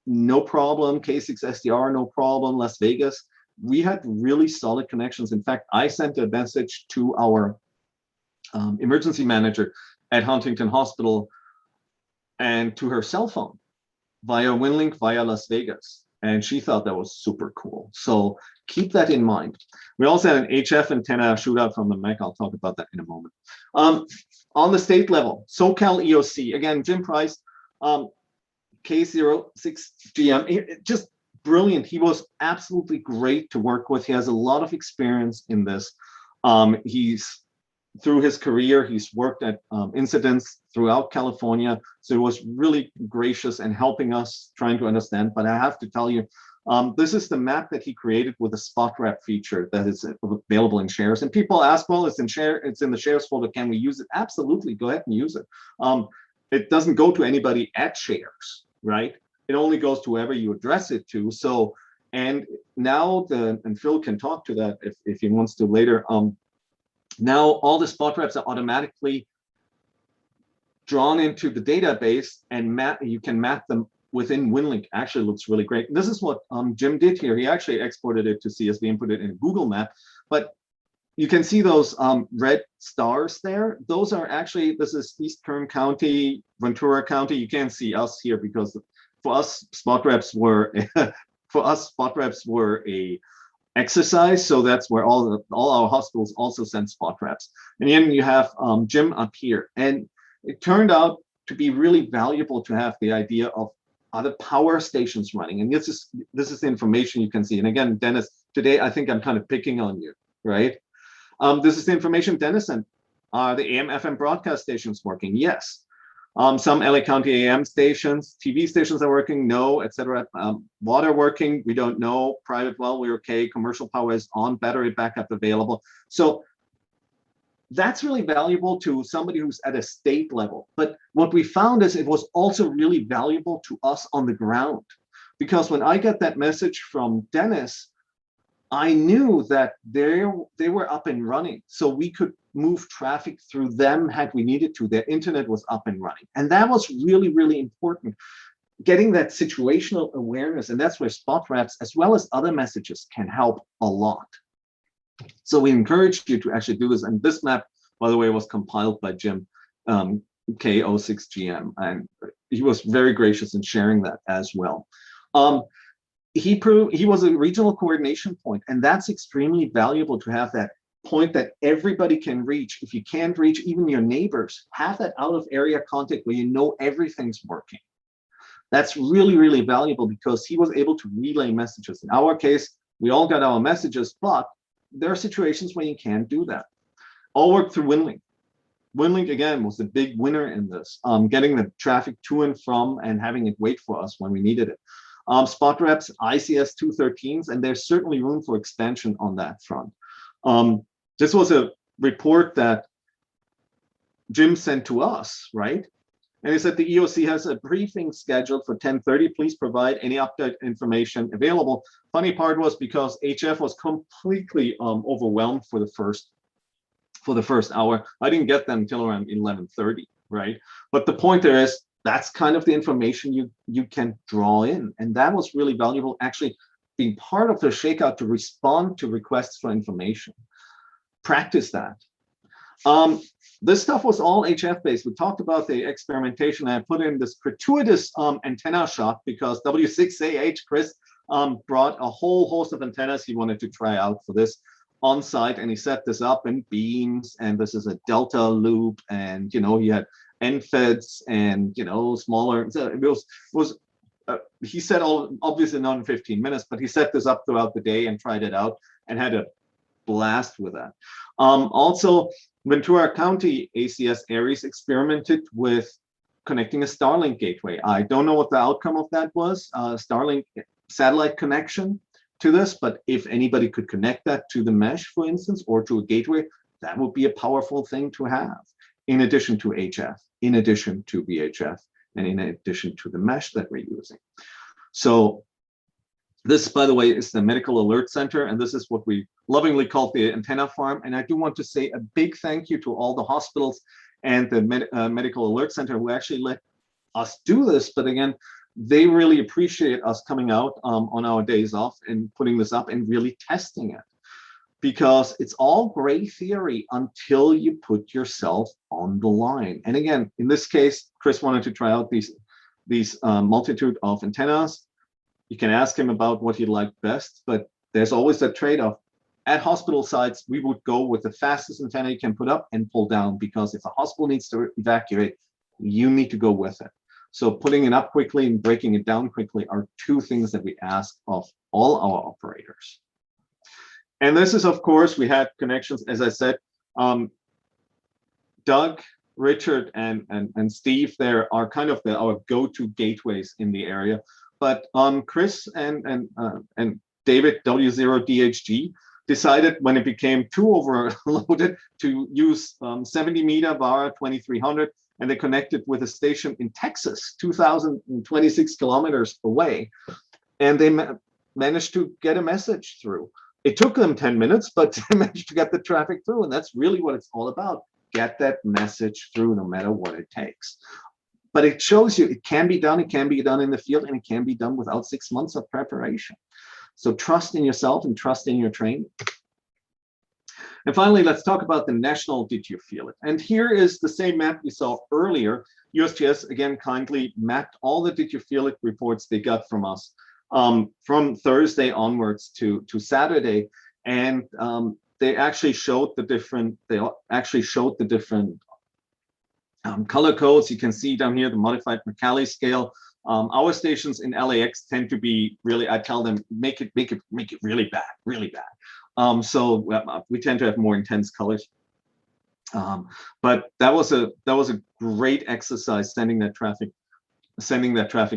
no problem. K6 SDR, no problem. Las Vegas, we had really solid connections. In fact, I sent a message to our emergency manager at Huntington Hospital and to her cell phone via WinLink via Las Vegas. And she thought that was super cool. So keep that in mind. We also had an HF antenna shootout from the MEC. I'll talk about that in a moment. On the state level, SoCal EOC, again, Jim Price, K06GM, just brilliant. He was absolutely great to work with. He has a lot of experience in this. Through his career, he's worked at incidents throughout California. So he was really gracious and helping us trying to understand. But I have to tell you, this is the map that he created with a spot wrap feature that is available in shares. And people ask, well, it's in the shares folder. Can we use it? Absolutely. Go ahead and use it. It doesn't go to anybody at shares, right? It only goes to whoever you address it to. So, and now and Phil can talk to that if he wants to later. Now all the spot reps are automatically drawn into the database, and you can map them within WinLink. Actually looks really great. This is what Jim did here. He actually exported it to CSV and put it in a Google map. But you can see those red stars there. Those are actually, this is East Kern County, Ventura County. You can't see us here because for us spot reps were a exercise, so that's where all our hospitals also send spot reps. And then you have Jim up here, and it turned out to be really valuable to have the idea of other power stations running. And this is the information you can see. And again, Dennis, today I think I'm kind of picking on you, right? This is the information Dennis sent. Are the AM/FM broadcast stations working? Yes. Some LA County AM stations, TV stations are working, no, etc. Water working, we don't know. Private well, we're okay. Commercial power is on, battery backup available. So that's really valuable to somebody who's at a state level. But what we found is it was also really valuable to us on the ground, because when I got that message from Dennis, I knew that they were up and running, so we could move traffic through them had we needed to. Their internet was up and running. And that was really, really important, getting that situational awareness. And that's where spot reps, as well as other messages, can help a lot. So we encourage you to actually do this. And this map, by the way, was compiled by Jim, K06GM. And he was very gracious in sharing that as well. He was a regional coordination point, and that's extremely valuable to have that point that everybody can reach. If you can't reach even your neighbors, have that out of area contact where you know everything's working. That's really, really valuable because he was able to relay messages. In our case, we all got our messages, but there are situations where you can't do that. All work through WinLink. WinLink, again, was the big winner in this, getting the traffic to and from and having it wait for us when we needed it. Spot reps, ICS 213s, and there's certainly room for expansion on that front. This was a report that Jim sent to us, right? And he said the EOC has a briefing scheduled for 10:30. Please provide any update information available. Funny part was because HF was completely overwhelmed for the first hour. I didn't get them until around 11:30, right? But the point there is that's kind of the information you can draw in, and that was really valuable. Actually, being part of the shakeout to respond to requests for information. Practice that. This stuff was all HF based. We talked about the experimentation. I put in this gratuitous antenna shot because W6AH Chris brought a whole host of antennas he wanted to try out for this on site, and he set this up in beams, and this is a delta loop, and he had NFEDs and smaller. So it was he said obviously not in 15 minutes, but he set this up throughout the day and tried it out and had a blast with that. Also, Ventura County ACS Aries experimented with connecting a Starlink gateway. I don't know what the outcome of that was, Starlink satellite connection to this, but if anybody could connect that to the mesh, for instance, or to a gateway, that would be a powerful thing to have, in addition to HF, in addition to VHF, and in addition to the mesh that we're using. So this, by the way, is the Medical Alert Center, and this is what we lovingly call the antenna farm. And I do want to say a big thank you to all the hospitals and the Medical Alert Center who actually let us do this. But again, they really appreciate us coming out on our days off and putting this up and really testing it, because it's all gray theory until you put yourself on the line. And again, in this case, Chris wanted to try out these multitude of antennas. You can ask him about what he liked best, but there's always that trade-off. At hospital sites, we would go with the fastest antenna you can put up and pull down, because if a hospital needs to evacuate, you need to go with it. So putting it up quickly and breaking it down quickly are two things that we ask of all our operators. And this is, of course, we had connections, as I said, Doug, Richard, and Steve there are kind of our go-to gateways in the area. But Chris and David, W0DHG, decided when it became too overloaded to use 70-meter VARA 2300, and they connected with a station in Texas, 2,026 kilometers away, and they managed to get a message through. It took them 10 minutes, but they managed to get the traffic through, and that's really what it's all about. Get that message through no matter what it takes. But it shows you it can be done in the field, and it can be done without 6 months of preparation. So trust in yourself and trust in your training. And finally, let's talk about the national Did You Feel It? And here is the same map we saw earlier. USGS, again, kindly mapped all the Did You Feel It reports they got from us from Thursday onwards to Saturday. And they actually showed the different, color codes. You can see down here the modified Mercalli scale. Our stations in LAX tend to be really, I tell them, make it really bad, really bad. So we tend to have more intense colors. But that was a great exercise sending that traffic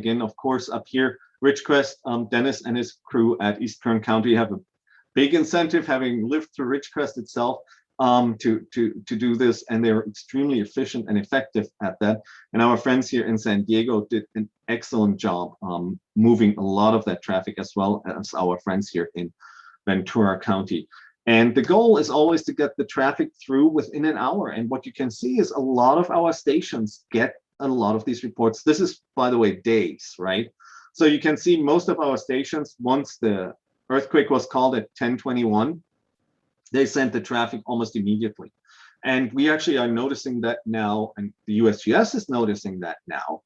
in. Of course, up here, Ridgecrest, Dennis and his crew at East Kern County have a big incentive, having lived through Ridgecrest itself, to do this, and they're extremely efficient and effective at that. And our friends here in San Diego did an excellent job moving a lot of that traffic, as well as our friends here in Ventura County. And the goal is always to get the traffic through within an hour. And what you can see is a lot of our stations get a lot of these reports. This is, by the way, days, right? So you can see most of our stations, once the earthquake was called at 10:21, they sent the traffic almost immediately. And we actually are noticing that now, and the USGS is noticing that now,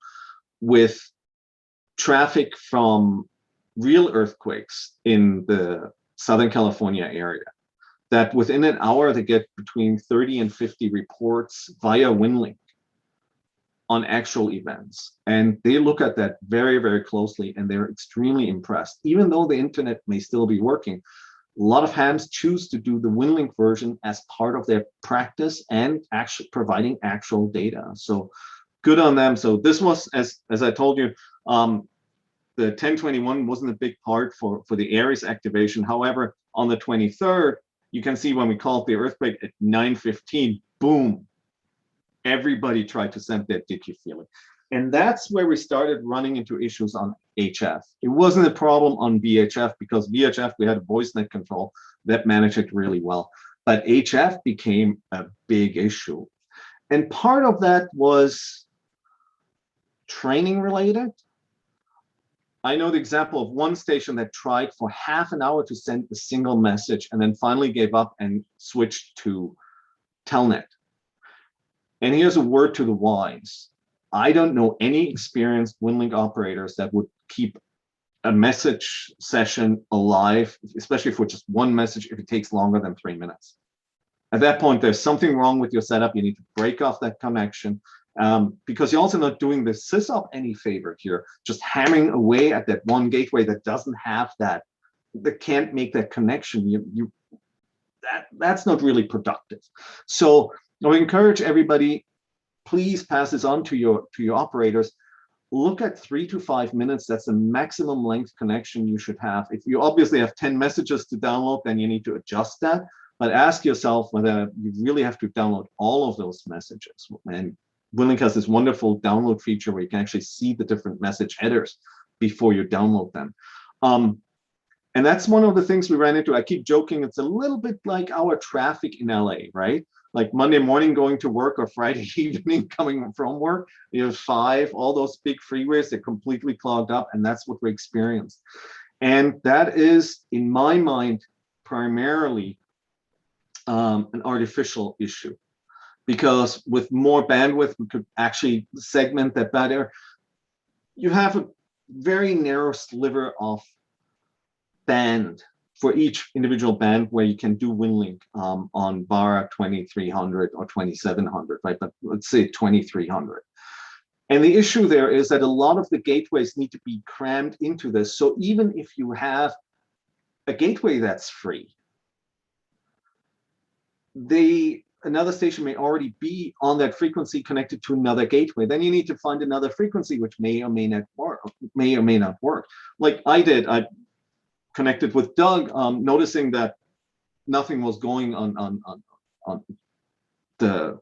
with traffic from real earthquakes in the Southern California area. that within an hour, they get between 30 and 50 reports via WinLink on actual events. And they look at that very, very closely, and they're extremely impressed. Even though the internet may still be working, a lot of hams choose to do the WinLink version as part of their practice and actually providing actual data. So good on them. So this was, as I told you, the 1021 wasn't a big part for the Aries activation. However, on the 23rd, you can see when we called the earthquake at 9:15, boom, everybody tried to send that "Did you feel it?" And that's where we started running into issues on HF. It wasn't a problem on VHF because VHF, we had a voice net control that managed it really well. But HF became a big issue. And part of that was training related. I know the example of one station that tried for half an hour to send a single message and then finally gave up and switched to Telnet. And here's a word to the wise. I don't know any experienced WinLink operators that would keep a message session alive, especially for just one message, if it takes longer than 3 minutes. At that point, there's something wrong with your setup. You need to break off that connection because you're also not doing the sysop any favor here, just hammering away at that one gateway that doesn't have that can't make that connection. That's not really productive. So I would encourage everybody, please pass this on to your operators. Look at 3 to 5 minutes. That's the maximum length connection you should have. If you obviously have 10 messages to download, then you need to adjust that. But ask yourself whether you really have to download all of those messages. And WinLink has this wonderful download feature where you can actually see the different message headers before you download them. And that's one of the things we ran into. I keep joking, it's a little bit like our traffic in LA, right? Like Monday morning going to work or Friday evening coming from work, you have 5, all those big freeways, they're completely clogged up, and that's what we experienced. And that is, in my mind, primarily an artificial issue, because with more bandwidth, we could actually segment that better. You have a very narrow sliver of band for each individual band where you can do WinLink on VARA 2300 or 2700, right? But let's say 2300. And the issue there is that a lot of the gateways need to be crammed into this. So even if you have a gateway that's free, another station may already be on that frequency connected to another gateway. Then you need to find another frequency which may or may not work. Like I did, I connected with Doug, noticing that nothing was going on the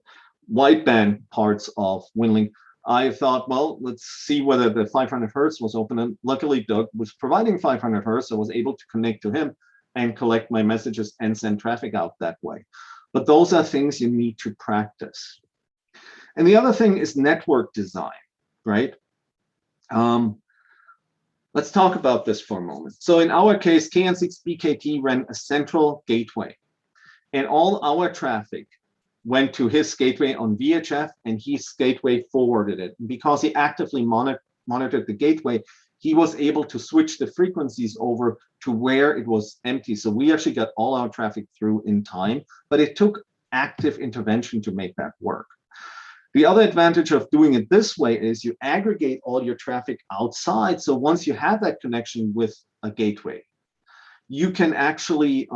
wideband parts of WinLink. I thought, well, let's see whether the 500 hertz was open. And luckily, Doug was providing 500 hertz. So I was able to connect to him and collect my messages and send traffic out that way. But those are things you need to practice. And the other thing is network design, right? Let's talk about this for a moment. So in our case, KN6BKT ran a central gateway, and all our traffic went to his gateway on VHF, and his gateway forwarded it. And because he actively monitored the gateway, he was able to switch the frequencies over to where it was empty. So we actually got all our traffic through in time, but it took active intervention to make that work. The other advantage of doing it this way is you aggregate all your traffic outside. So once you have that connection with a gateway, you can actually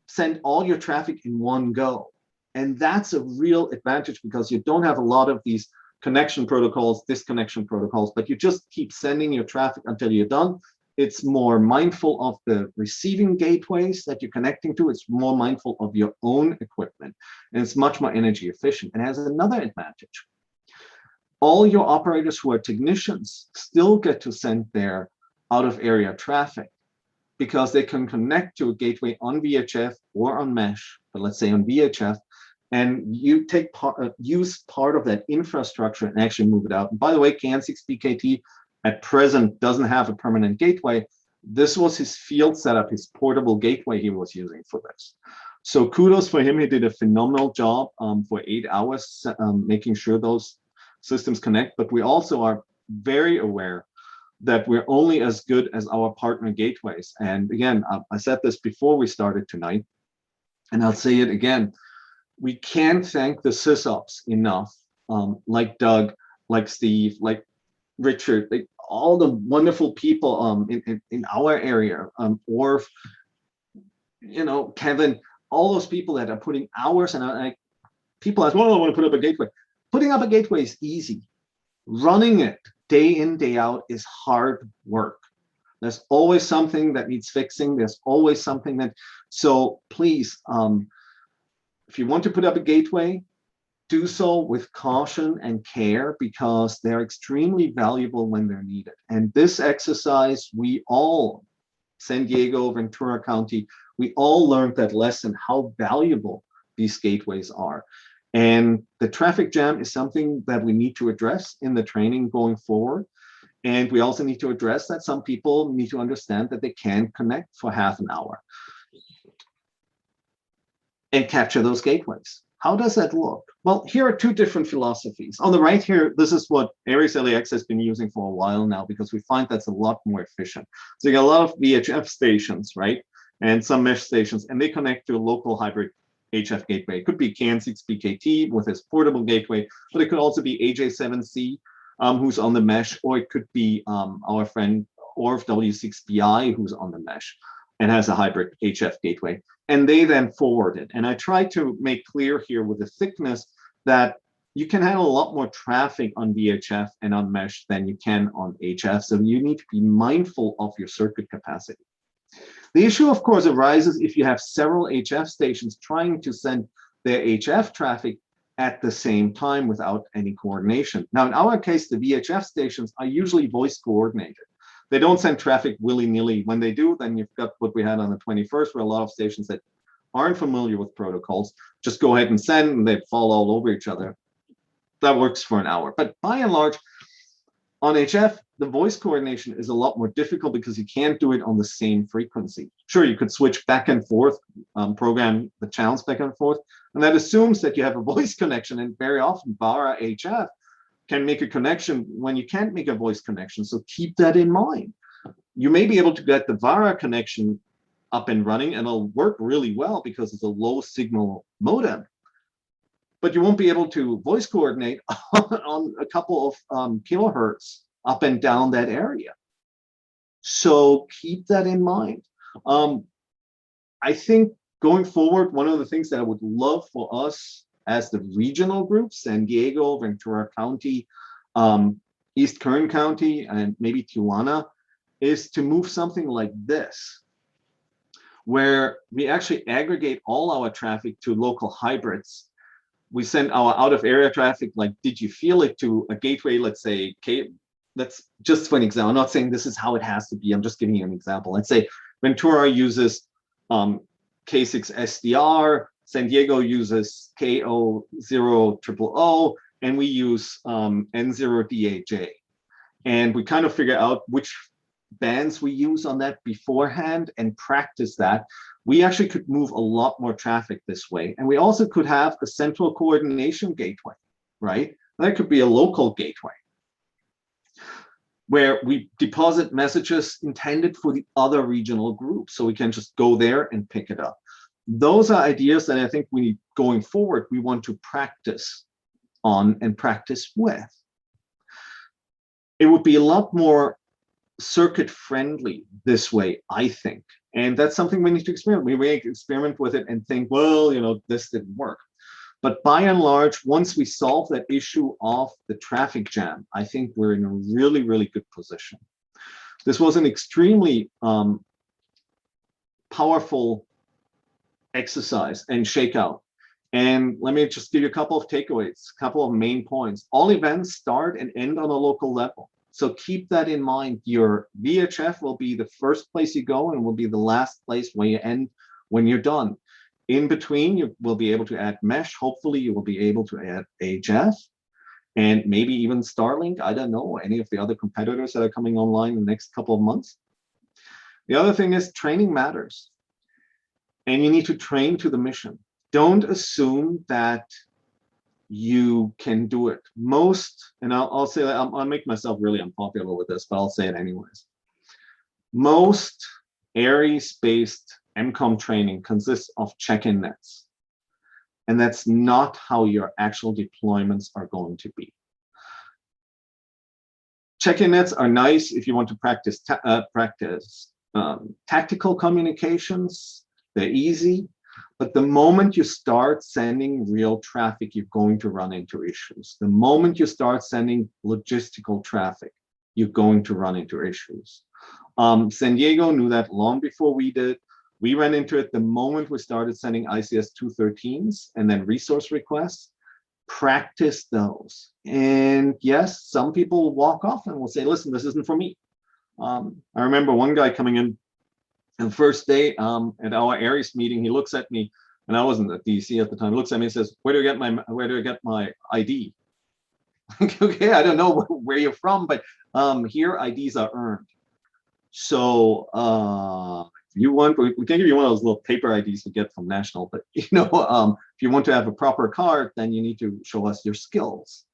send all your traffic in one go. And that's a real advantage because you don't have a lot of these connection protocols, disconnection protocols, but you just keep sending your traffic until you're done. It's more mindful of the receiving gateways that you're connecting to. It's more mindful of your own equipment, and it's much more energy efficient. And has another advantage. All your operators who are technicians still get to send their out-of-area traffic because they can connect to a gateway on VHF or on mesh, but let's say on VHF, and you use part of that infrastructure and actually move it out. And by the way, KN6BKT at present doesn't have a permanent gateway. This was his field setup, his portable gateway he was using for this. So kudos for him. He did a phenomenal job for 8 hours, making sure those systems connect. But we also are very aware that we're only as good as our partner gateways. And again, I said this before we started tonight. And I'll say it again, we can't thank the sysops enough, like Doug, like Steve, like Richard, like all the wonderful people in our area, or Kevin, all those people that are putting hours, and people ask, well, I want to put up a gateway. Putting up a gateway is easy. Running it day in, day out is hard work. There's always something that needs fixing. There's always something so please, if you want to put up a gateway, do so with caution and care, because they're extremely valuable when they're needed. And this exercise, we all, San Diego, Ventura County, we all learned that lesson, how valuable these gateways are. And the traffic jam is something that we need to address in the training going forward. And we also need to address that some people need to understand that they can connect for half an hour and capture those gateways. How does that look? Well, here are two different philosophies. On the right here, this is what Ares LAX has been using for a while now, because we find that's a lot more efficient. So you got a lot of VHF stations, right? And some mesh stations, and they connect to a local hybrid HF gateway. It could be CAN6BKT with its portable gateway, but it could also be AJ7C, who's on the mesh, or it could be our friend ORF W6BI, who's on the mesh and has a hybrid HF gateway. And they then forward it. And I try to make clear here with the thickness that you can handle a lot more traffic on VHF and on mesh than you can on HF. So you need to be mindful of your circuit capacity. The issue, of course, arises if you have several HF stations trying to send their HF traffic at the same time without any coordination. Now, in our case, the VHF stations are usually voice coordinated. They don't send traffic willy-nilly. When they do, then you've got what we had on the 21st, where a lot of stations that aren't familiar with protocols just go ahead and send, and they fall all over each other. That works for an hour. But by and large, on HF, the voice coordination is a lot more difficult because you can't do it on the same frequency. Sure, you could switch back and forth, program the channels back and forth, and that assumes that you have a voice connection, and very often VARA HF can make a connection when you can't make a voice connection. So keep that in mind. You may be able to get the VARA connection up and running, and it'll work really well because it's a low signal modem. But you won't be able to voice coordinate on a couple of kilohertz up and down that area. So keep that in mind. I think going forward, one of the things that I would love for us as the regional group, San Diego, Ventura County, East Kern County, and maybe Tijuana, is to move something like this, where we actually aggregate all our traffic to local hybrids. We send our out of area traffic, like, did you feel it, to a gateway, let's say, let's just for an example, I'm not saying this is how it has to be, I'm just giving you an example. Let's say Ventura uses K6 SDR, San Diego uses KO000, and we use N0DAJ. And we kind of figure out which bands we use on that beforehand and practice that. We actually could move a lot more traffic this way. And we also could have a central coordination gateway, right? That could be a local gateway where we deposit messages intended for the other regional groups. So we can just go there and pick it up. Those are ideas that I think we, going forward, we want to practice on and practice with. It would be a lot more circuit friendly this way, I think. And that's something we need to experiment. We may experiment with it and think, well, you know, this didn't work. But by and large, once we solve that issue of the traffic jam, I think we're in a really, really good position. This was an extremely powerful exercise and shakeout. And let me just give you a couple of takeaways, a couple of main points. All events start and end on a local level. So keep that in mind. Your VHF will be the first place you go and will be the last place where you end when you're done. In between, you will be able to add mesh. Hopefully, you will be able to add HF and maybe even Starlink. I don't know, any of the other competitors that are coming online in the next couple of months. The other thing is training matters. And you need to train to the mission. Don't assume that you can do it. Most, and I'll say that I'll make myself really unpopular with this, but I'll say it anyways. Most Ares-based MCOM training consists of check-in nets. And that's not how your actual deployments are going to be. Check-in nets are nice if you want to practice tactical communications. They're easy, but the moment you start sending real traffic, you're going to run into issues. The moment you start sending logistical traffic, you're going to run into issues. San Diego knew that long before we did. We ran into it the moment we started sending ICS 213s and then resource requests. Practice those. And yes, some people will walk off and will say, listen, this isn't for me. I remember one guy coming in the first day at our ARRL meeting. He looks at me, and I wasn't at DC at the time. He looks at me and says, where do I get my ID? Okay, I don't know where you're from, but here IDs are earned. So if you want, we can give you one of those little paper IDs we get from National, but if you want to have a proper card, then you need to show us your skills.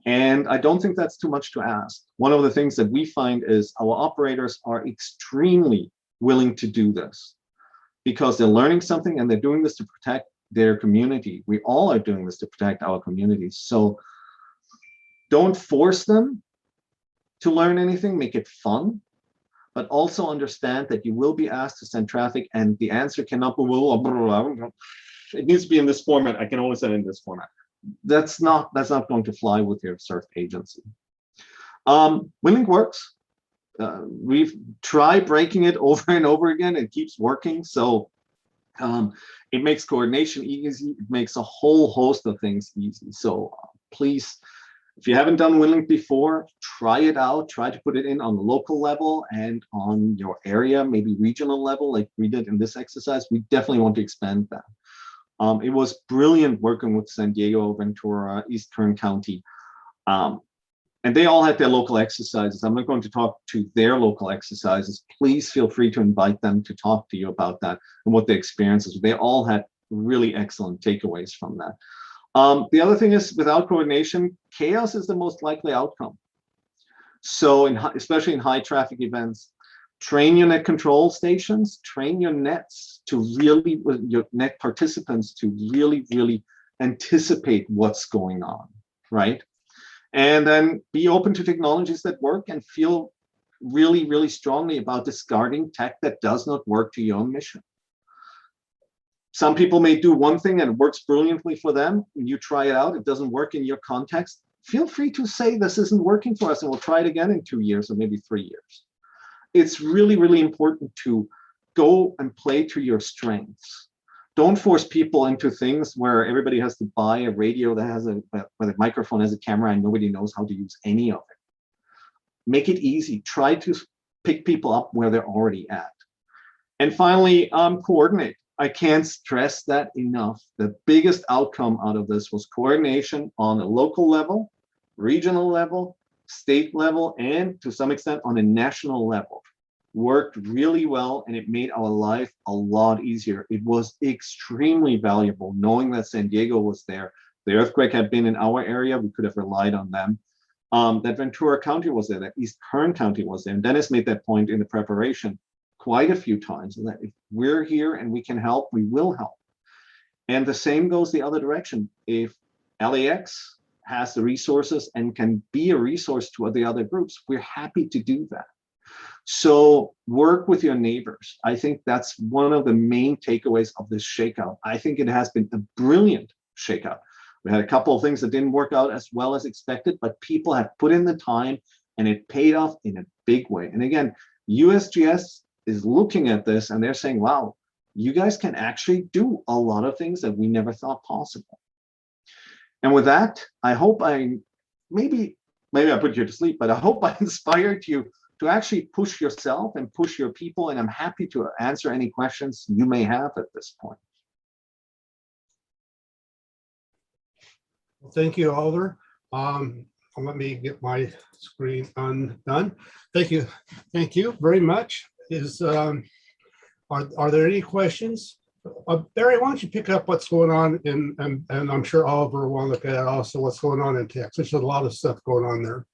And I don't think that's too much to ask. One of the things that we find is our operators are extremely willing to do this because they're learning something and they're doing this to protect their community. We all are doing this to protect our communities. So don't force them to learn anything, make it fun, but also understand that you will be asked to send traffic and the answer cannot be, it needs to be in this format. I can only send it in this format. That's not going to fly with your CERT agency. WinLink works. We've tried breaking it over and over again. It keeps working. So it makes coordination easy. It makes a whole host of things easy. So please, if you haven't done WinLink before, try it out. Try to put it in on the local level and on your area, maybe regional level, like we did in this exercise. We definitely want to expand that. It was brilliant working with San Diego, Ventura, East Kern County. And they all had their local exercises. I'm not going to talk to their local exercises. Please feel free to invite them to talk to you about that and what their experiences. They all had really excellent takeaways from that. The other thing is, without coordination, chaos is the most likely outcome. So, especially in high traffic events, train your net control stations, train your nets to really, your net participants to really, really anticipate what's going on, right? And then be open to technologies that work and feel really, really strongly about discarding tech that does not work to your own mission. Some people may do one thing and it works brilliantly for them. When you try it out, it doesn't work in your context. Feel free to say this isn't working for us and we'll try it again in 2 years or maybe 3 years. It's really, really important to go and play to your strengths. Don't force people into things where everybody has to buy a radio that has where the microphone has a camera and nobody knows how to use any of it. Make it easy. Try to pick people up where they're already at. And finally, coordinate. I can't stress that enough. The biggest outcome out of this was coordination on a local level, regional level, state level, and to some extent on a national level. Worked really well and it made our life a lot easier. It was extremely valuable knowing that San Diego was there. The earthquake had been in our area. We could have relied on them. That Ventura County was there, that East Kern County was there. And Dennis made that point in the preparation quite a few times, that if we're here and we can help, we will help. And the same goes the other direction. If LAX has the resources and can be a resource to the other groups, we're happy to do that. So work with your neighbors. I think that's one of the main takeaways of this shakeout. I think it has been a brilliant shakeout. We had a couple of things that didn't work out as well as expected, but people have put in the time and it paid off in a big way. And again, USGS is looking at this and they're saying, wow, you guys can actually do a lot of things that we never thought possible. And with that, I hope maybe I put you to sleep, but I hope I inspired you to actually push yourself and push your people. And I'm happy to answer any questions you may have at this point. Well, thank you, Alder. Let me get my screen undone. Thank you. Thank you very much. Are there any questions? Barry, why don't you pick up what's going on and I'm sure Oliver will look at also what's going on in text. There's a lot of stuff going on there.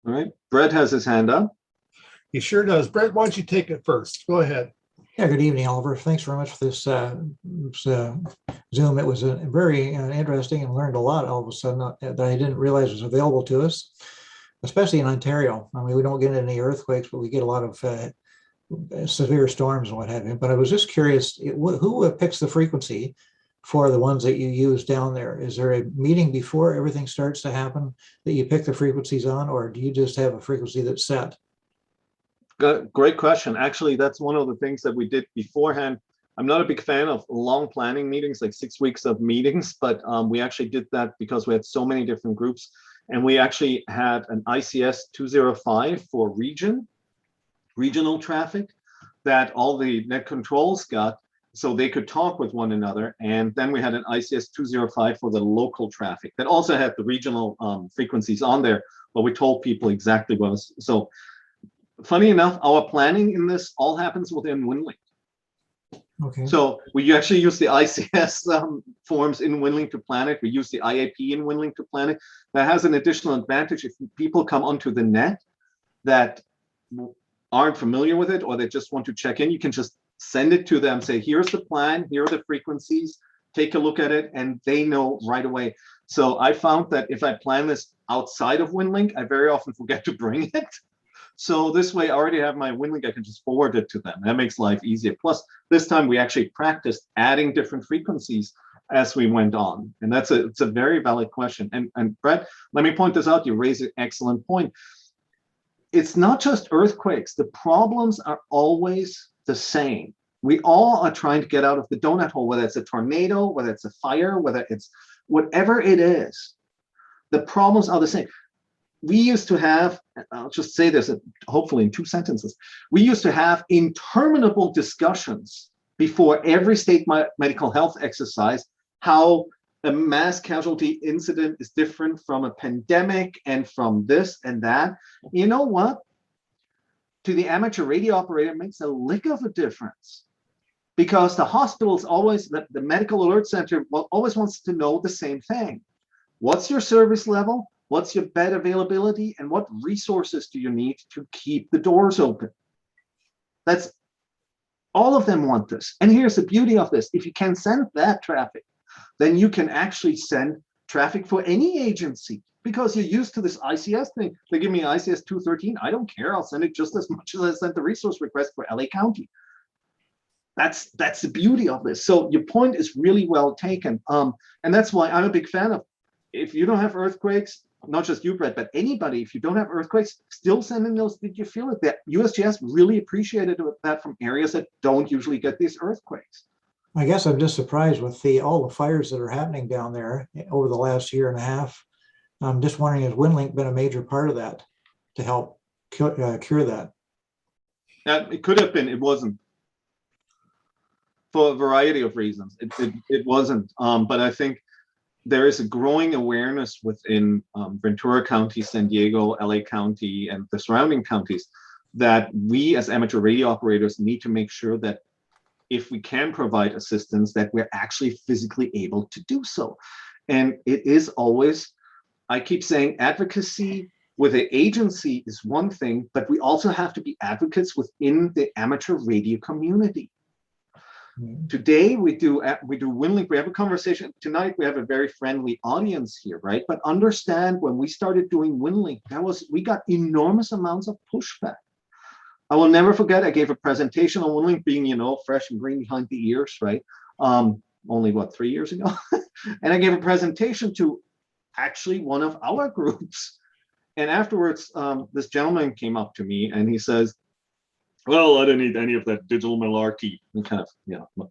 All right, Brett has his hand up. He sure does. Brent, why don't you take it first? Go ahead. Yeah, good evening, Oliver. Thanks very much for this Zoom. It was very interesting and learned a lot all of a sudden that I didn't realize was available to us, especially in Ontario. I mean, we don't get any earthquakes, but we get a lot of severe storms and what have you. But I was just curious, who picks the frequency for the ones that you use down there? Is there a meeting before everything starts to happen that you pick the frequencies on, or do you just have a frequency that's set? Great question. Actually, that's one of the things that we did beforehand. I'm not a big fan of long planning meetings, like 6 weeks of meetings, but we actually did that because we had so many different groups. And we actually had an ICS 205 for regional traffic that all the net controls got so they could talk with one another. And then we had an ICS 205 for the local traffic that also had the regional frequencies on there, but we told people exactly what was. So funny enough, our planning in this all happens within WinLink. Okay. So we actually use the ICS forms in WinLink to plan it. We use the IAP in WinLink to plan it. That has an additional advantage if people come onto the net that aren't familiar with it or they just want to check in. You can just send it to them, say, here's the plan, here are the frequencies, take a look at it, and they know right away. So I found that if I plan this outside of WinLink, I very often forget to bring it. So this way I already have my WinLink, I can just forward it to them. That makes life easier. Plus, this time we actually practiced adding different frequencies as we went on. And it's a very valid question. And Brett, let me point this out. You raise an excellent point. It's not just earthquakes. The problems are always the same. We all are trying to get out of the donut hole, whether it's a tornado, whether it's a fire, whether it's whatever it is. The problems are the same. We used to have, I'll just say this hopefully in 2 sentences, we used to have interminable discussions before every state medical health exercise, how a mass casualty incident is different from a pandemic and from this and that. You know what? To the amateur radio operator, it makes a lick of a difference because the hospitals always, the medical alert center always wants to know the same thing. What's your service level? What's your bed availability? And what resources do you need to keep the doors open? That's all of them want this. And here's the beauty of this. If you can send that traffic, then you can actually send traffic for any agency because you're used to this ICS thing. They give me ICS 213. I don't care. I'll send it just as much as I sent the resource request for LA County. That's the beauty of this. So your point is really well taken. And that's why I'm a big fan of, if you don't have earthquakes, not just you, Brett, but anybody, if you don't have earthquakes, still send in those, did you feel it? That USGS really appreciated that from areas that don't usually get these earthquakes. I guess I'm just surprised with all the fires that are happening down there over the last year and a half. I'm just wondering, has WinLink been a major part of that to help cure that? It could have been, it wasn't. For a variety of reasons, it wasn't. But I think there is a growing awareness within Ventura County, San Diego, LA County, and the surrounding counties that we as amateur radio operators need to make sure that if we can provide assistance, that we're actually physically able to do so. And it is always, I keep saying, advocacy with an agency is one thing, but we also have to be advocates within the amateur radio community. Today we do WinLink. We have a conversation tonight. We have a very friendly audience here, right? But understand, when we started doing WinLink, we got enormous amounts of pushback. I will never forget. I gave a presentation on WinLink, being fresh and green behind the ears, right? Only what, 3 years ago, and I gave a presentation to actually one of our groups, and afterwards, this gentleman came up to me and he says, well, I don't need any of that digital malarkey. And kind of,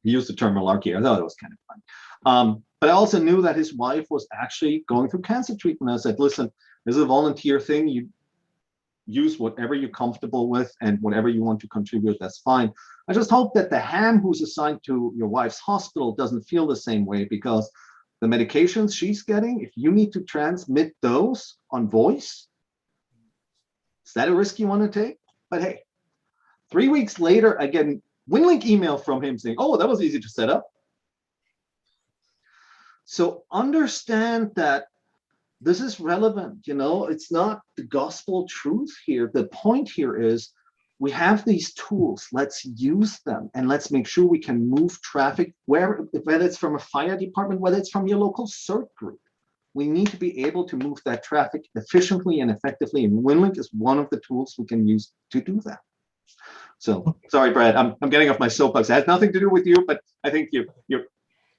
he used the term malarkey. I thought it was kind of fun. But I also knew that his wife was actually going through cancer treatment. I said, listen, this is a volunteer thing. You use whatever you're comfortable with and whatever you want to contribute, that's fine. I just hope that the ham who's assigned to your wife's hospital doesn't feel the same way, because the medications she's getting, if you need to transmit those on voice, is that a risk you want to take? But hey, 3 weeks later, I get a WinLink email from him saying, oh, that was easy to set up. So understand that this is relevant. It's not the gospel truth here. The point here is we have these tools. Let's use them and let's make sure we can move traffic whether it's from a fire department, whether it's from your local CERT group. We need to be able to move that traffic efficiently and effectively. And WinLink is one of the tools we can use to do that. So sorry, Brad, I'm getting off my soapbox. It has nothing to do with you, but I think your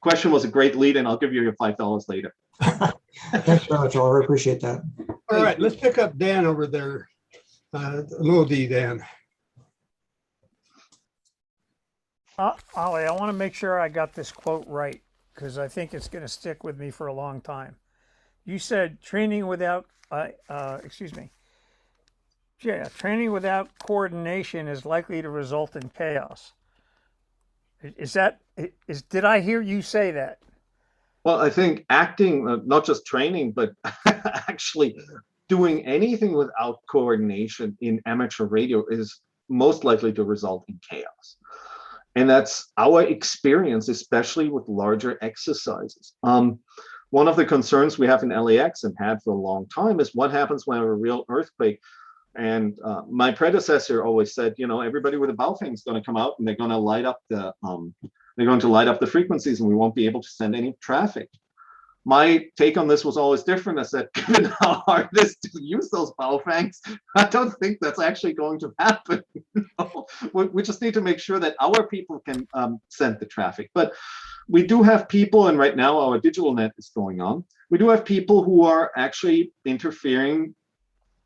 question was a great lead, and I'll give you your $5 later. Thanks very much, Oliver. Appreciate that. All right, let's pick up Dan over there. Little D, Dan. Ollie, I want to make sure I got this quote right, because I think it's going to stick with me for a long time. You said training without, training without coordination is likely to result in chaos. Did I hear you say that? Well, I think acting, not just training, but actually doing anything without coordination in amateur radio is most likely to result in chaos. And that's our experience, especially with larger exercises. One of the concerns we have in LAX and had for a long time is what happens when we have a real earthquake. And my predecessor always said, you know, everybody with a Baofeng is going to come out and they're going to light up the frequencies, and we won't be able to send any traffic. My take on this was always different. I said, given how hard it is to use those Baofengs, I don't think that's actually going to happen. We just need to make sure that our people can send the traffic. But we do have people, and right now our digital net is going on. We do have people who are actually interfering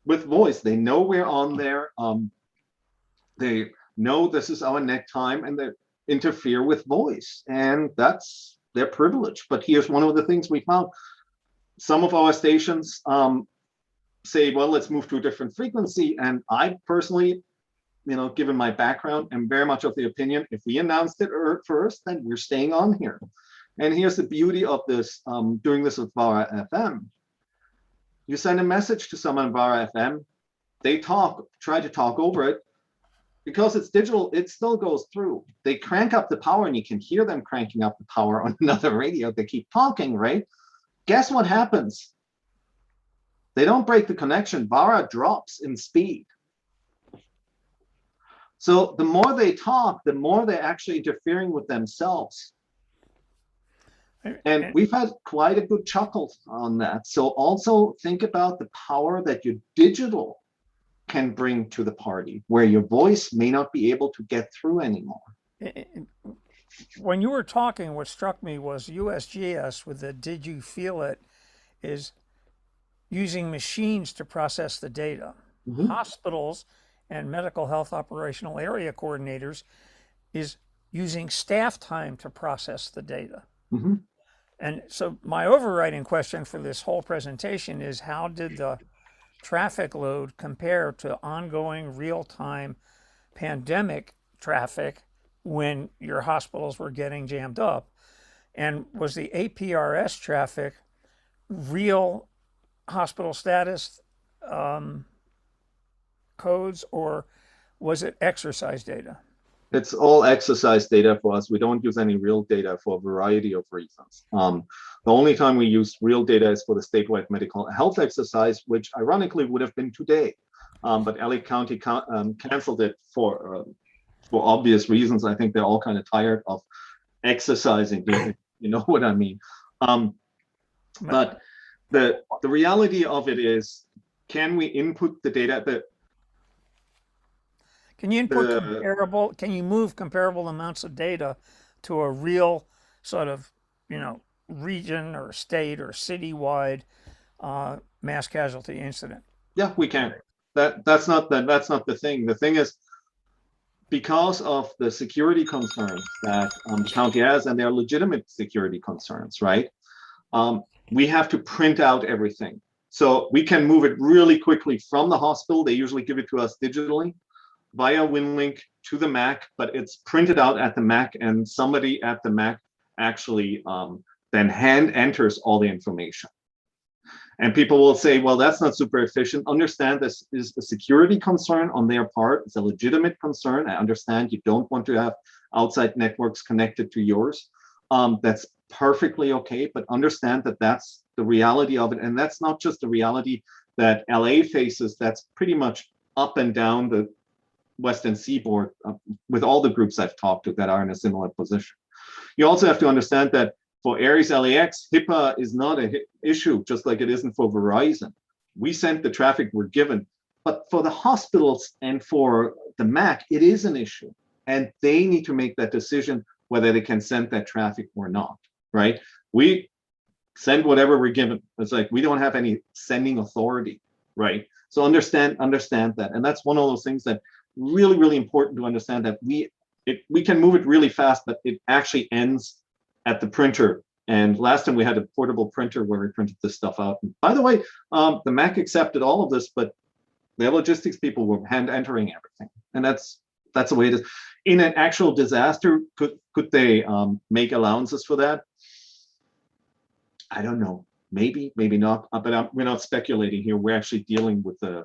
with voice. They know we're on there. They know this is our net time, and they interfere with voice, and that's their privilege. But here's one of the things we found. Some of our stations say, well, let's move to a different frequency. And I personally, you know, given my background, am very much of the opinion, if we announced it first, then we're staying on here. And here's the beauty of this, doing this with VARA FM. You send a message to someone in VARA FM, they try to talk over it. Because it's digital, it still goes through. They crank up the power, and you can hear them cranking up the power on another radio. They keep talking, right? Guess what happens? They don't break the connection. VARA drops in speed. So the more they talk, the more they're actually interfering with themselves. And we've had quite a good chuckle on that. So also think about the power that your digital can bring to the party, where your voice may not be able to get through anymore. When you were talking, what struck me was USGS with the "Did you feel it?" is using machines to process the data. Mm-hmm. Hospitals and medical health operational area coordinators is using staff time to process the data. Mm-hmm. And so my overriding question for this whole presentation is, how did the traffic load compare to ongoing real-time pandemic traffic when your hospitals were getting jammed up? And was the APRS traffic real hospital status codes, or was it exercise data? It's all exercise data for us. We don't use any real data for a variety of reasons. The only time we use real data is for the statewide medical health exercise, which ironically would have been today. But LA County canceled it for obvious reasons. I think they're all kind of tired of exercising, you know what I mean. But the reality of it is, can we input the data? Can you can you move comparable amounts of data to a real sort of, you know, region or state or citywide mass casualty incident? Yeah, we can. That's not the thing. The thing is, because of the security concerns that the county has, and they're legitimate security concerns, right? We have to print out everything. So we can move it really quickly from the hospital. They usually give it to us digitally via WinLink to the Mac, but it's printed out at the Mac, and somebody at the Mac actually then hand enters all the information. And people will say, well, that's not super efficient. Understand this is a security concern on their part. It's a legitimate concern. I understand you don't want to have outside networks connected to yours. That's perfectly okay, but understand that that's the reality of it. And that's not just the reality that LA faces, that's pretty much up and down Western Seaboard with all the groups I've talked to that are in a similar position. You also have to understand that for Ares LAX, HIPAA is not an issue, just like it isn't for Verizon. We sent the traffic we're given, but for the hospitals and for the MAC, it is an issue. And they need to make that decision whether they can send that traffic or not, right? We send whatever we're given. It's like we don't have any sending authority, right? So understand that. And that's one of those things that really, really important to understand, that we can move it really fast, but it actually ends at the printer. And last time we had a portable printer where we printed this stuff out. And by the way, the MAC accepted all of this, but their logistics people were hand entering everything. And that's the way it is. In an actual disaster, could they make allowances for that? I don't know. Maybe, maybe not. But we're not speculating here. We're actually dealing with the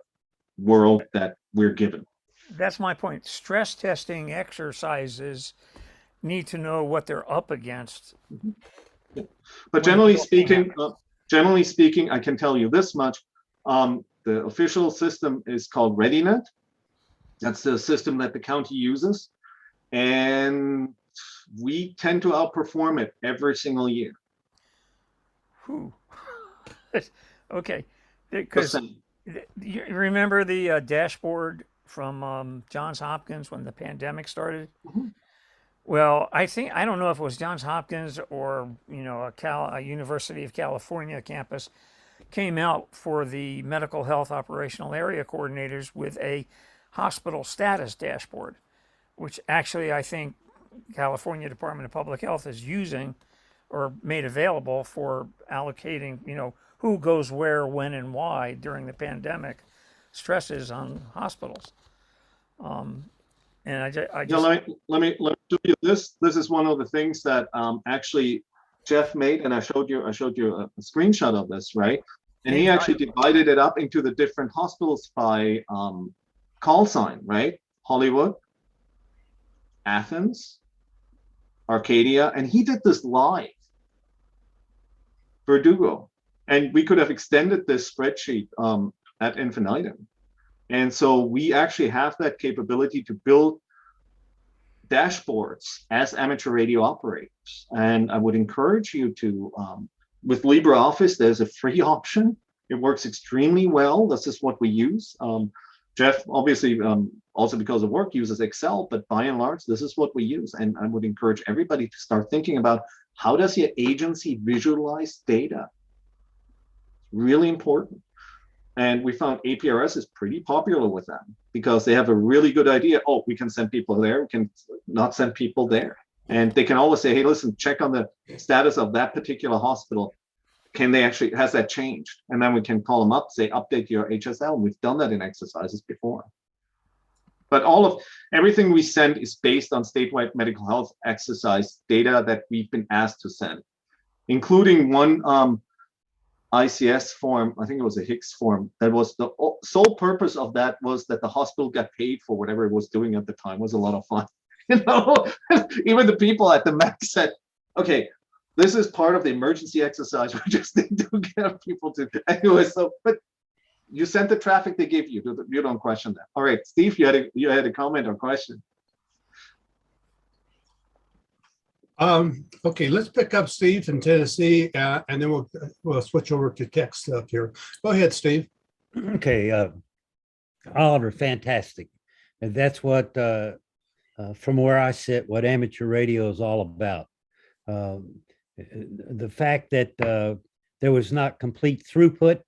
world that we're given. That's my point. Stress testing exercises need to know what they're up against. But generally speaking, I can tell you this much. The official system is called ReadyNet. That's the system that the county uses. And we tend to outperform it every single year. Whew. Okay. Because you remember the dashboard from Johns Hopkins when the pandemic started? Mm-hmm. Well, I don't know if it was Johns Hopkins or, a University of California campus came out for the medical health operational area coordinators with a hospital status dashboard, which actually I think California Department of Public Health is using or made available for allocating, who goes where, when, and why during the pandemic stresses on hospitals. And I just let me do you this. This is one of the things that actually Jeff made, and I showed you a screenshot of this, right? And he actually divided it up into the different hospitals by call sign, right? Hollywood, Athens, Arcadia, and he did this live. Verdugo, and we could have extended this spreadsheet ad infinitum. And so we actually have that capability to build dashboards as amateur radio operators. And I would encourage you to, with LibreOffice, there's a free option. It works extremely well. This is what we use. Jeff, obviously, also because of work, uses Excel, but by and large, this is what we use. And I would encourage everybody to start thinking about, how does your agency visualize data? Really important. And we found APRS is pretty popular with them because they have a really good idea. Oh, we can send people there. We can not send people there. And they can always say, hey, listen, check on the status of that particular hospital. Can they actually, has that changed? And then we can call them up, say, update your HSL. We've done that in exercises before. But everything we send is based on statewide medical health exercise data that we've been asked to send, including one ICS form. I think it was a Hicks form. That was the sole purpose of that was that the hospital got paid for whatever it was doing at the time. It was a lot of fun. Even the people at the MAC said, okay, this is part of the emergency exercise. We just need to get people to anyway. So, but you sent the traffic they gave you. You don't question that. All right, Steve, you had a comment or question. Okay, let's pick up Steve in Tennessee, and then we'll switch over to tech stuff here. Go ahead, Steve. Okay, Oliver, fantastic. And that's what, from where I sit, what amateur radio is all about. The fact that there was not complete throughput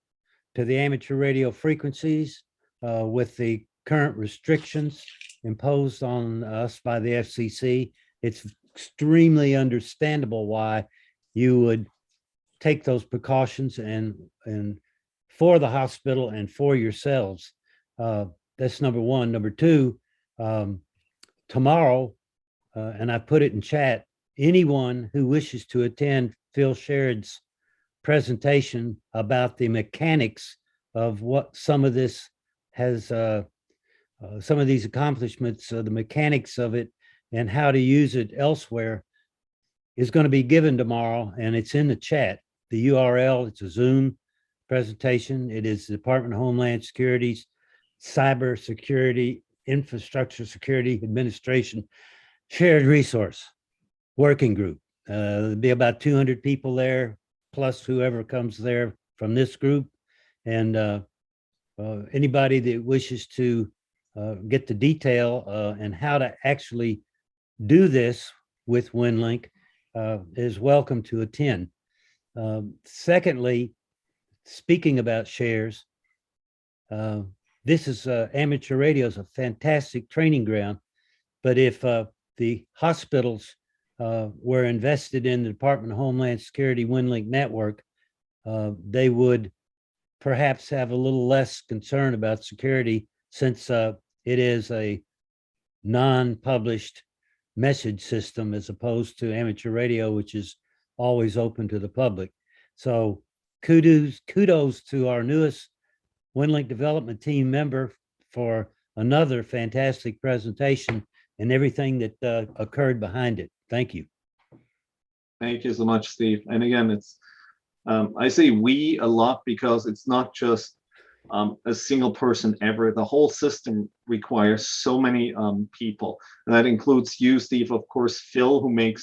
to the amateur radio frequencies with the current restrictions imposed on us by the FCC, it's extremely understandable why you would take those precautions and for the hospital and for yourselves. That's number one. Number two, tomorrow, and I put it in chat, anyone who wishes to attend Phil Sherrod's presentation about the mechanics of what some of this has, some of these accomplishments, the mechanics of it and how to use it elsewhere is going to be given tomorrow, and it's in the chat. The URL, it's a Zoom presentation. It is the Department of Homeland Security's cybersecurity Infrastructure Security Administration Shared Resource Working Group. There'll be about 200 people there, plus whoever comes there from this group. And anybody that wishes to get the detail and how to actually do this with WinLink is welcome to attend. Secondly, speaking about shares, this is amateur radio is a fantastic training ground, but if the hospitals were invested in the Department of Homeland Security WinLink network, they would perhaps have a little less concern about security, since it is a non-published message system as opposed to amateur radio, which is always open to the public. So kudos to our newest WinLink development team member for another fantastic presentation and everything that occurred behind it. Thank you. Thank you so much, Steve. And again, it's I say we a lot because it's not just a single person ever. The whole system requires so many people. And that includes you, Steve, of course, Phil, who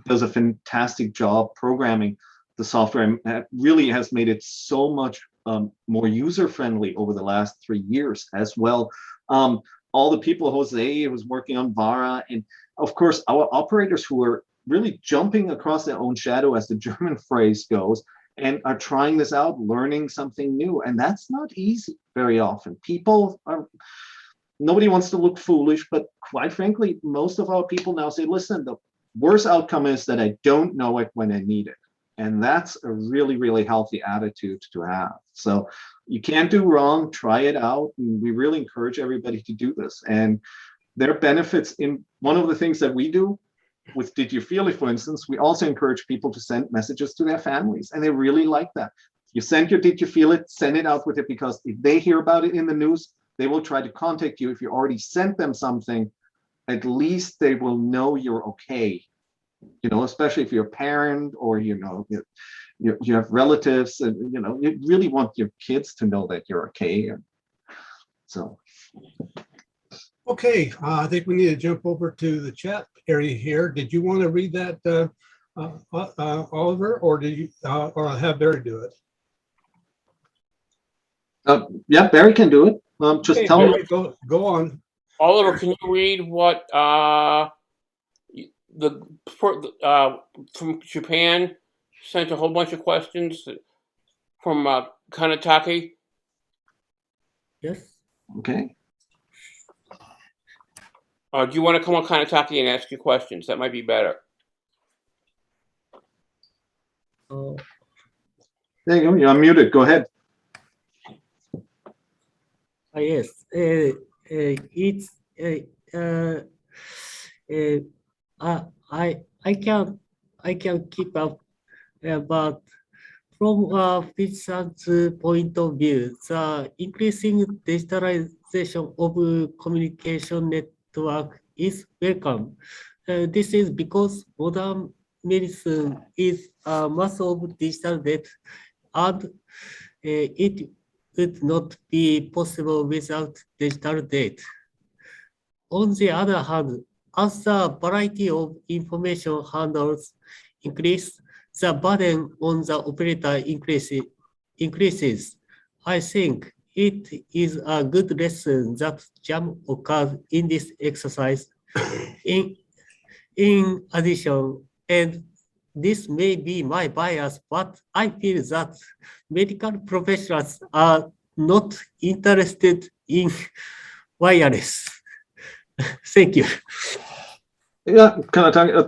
does a fantastic job programming the software, and really has made it so much more user-friendly over the last 3 years as well. All the people, Jose was working on VARA, and of course, our operators who are really jumping across their own shadow, as the German phrase goes, and are trying this out, learning something new. And that's not easy very often. Nobody wants to look foolish, but quite frankly, most of our people now say, listen, the worst outcome is that I don't know it when I need it. And that's a really, really healthy attitude to have. So you can't do wrong, try it out. And we really encourage everybody to do this. And there are benefits in one of the things that we do with Did You Feel It, for instance. We also encourage people to send messages to their families, and they really like that. You send your Did You Feel It, send it out with it, because if they hear about it in the news, they will try to contact you. If you already sent them something, at least they will know you're okay. You know, especially if you're a parent or you have relatives, and you really want your kids to know that you're okay. And so Okay, I think we need to jump over to the chat area here. Did you want to read that, Oliver, or did you, or have Barry do it? Yeah, Barry can do it. Just Okay, tell Barry, me. go on. Oliver, can you read what from Japan sent a whole bunch of questions from Kanataki? Yes. Okay. Do you want to come on Kanataki and ask you questions? That might be better. Uh, There you go. You're unmuted. Go ahead. yes. It's I can keep up, but from a physician's point of view, the increasing digitalization of communication network is welcome. This is because modern medicine is a mass of digital data, and it would not be possible without digital data. On the other hand, as the variety of information handles increase, the burden on the operator increases. I think it is a good lesson that jam occurs in this exercise. In addition, and this may be my bias, but I feel that medical professionals are not interested in wireless. Thank you. Yeah,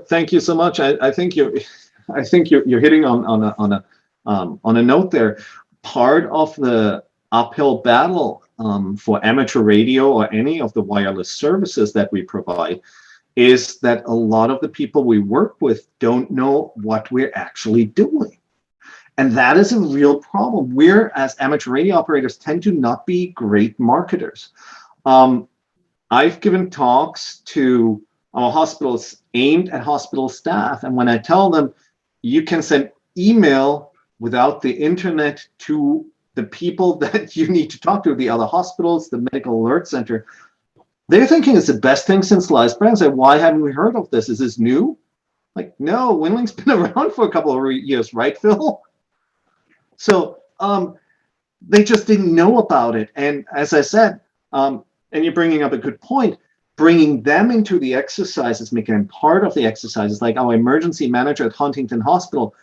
thank you so much. I think you're hitting on a note there. Part of the uphill battle for amateur radio or any of the wireless services that we provide is that a lot of the people we work with don't know what we're actually doing. And that is a real problem. We're, as amateur radio operators, tend to not be great marketers. I've given talks to our hospitals aimed at hospital staff, and when I tell them you can send email without the internet to the people that you need to talk to, the other hospitals, the medical alert center, They're thinking it's the best thing since sliced bread. Say, why haven't we heard of this? Is this new? Like, no, Winling's been around for a couple of years, right, Phil? So they just didn't know about it. And as I said, and you're bringing up a good point, bringing them into the exercises, making them part of the exercises, like our emergency manager at Huntington Hospital,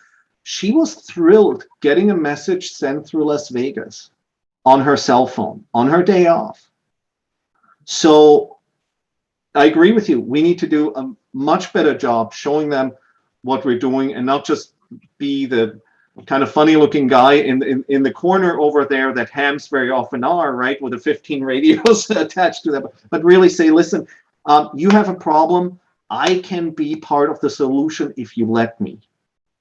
she was thrilled getting a message sent through Las Vegas on her cell phone, on her day off. So I agree with you. We need to do a much better job showing them what we're doing and not just be the kind of funny looking guy in the corner over there that hams very often are, right, with the 15 radios attached to them, but really say, listen, you have a problem. I can be part of the solution if you let me.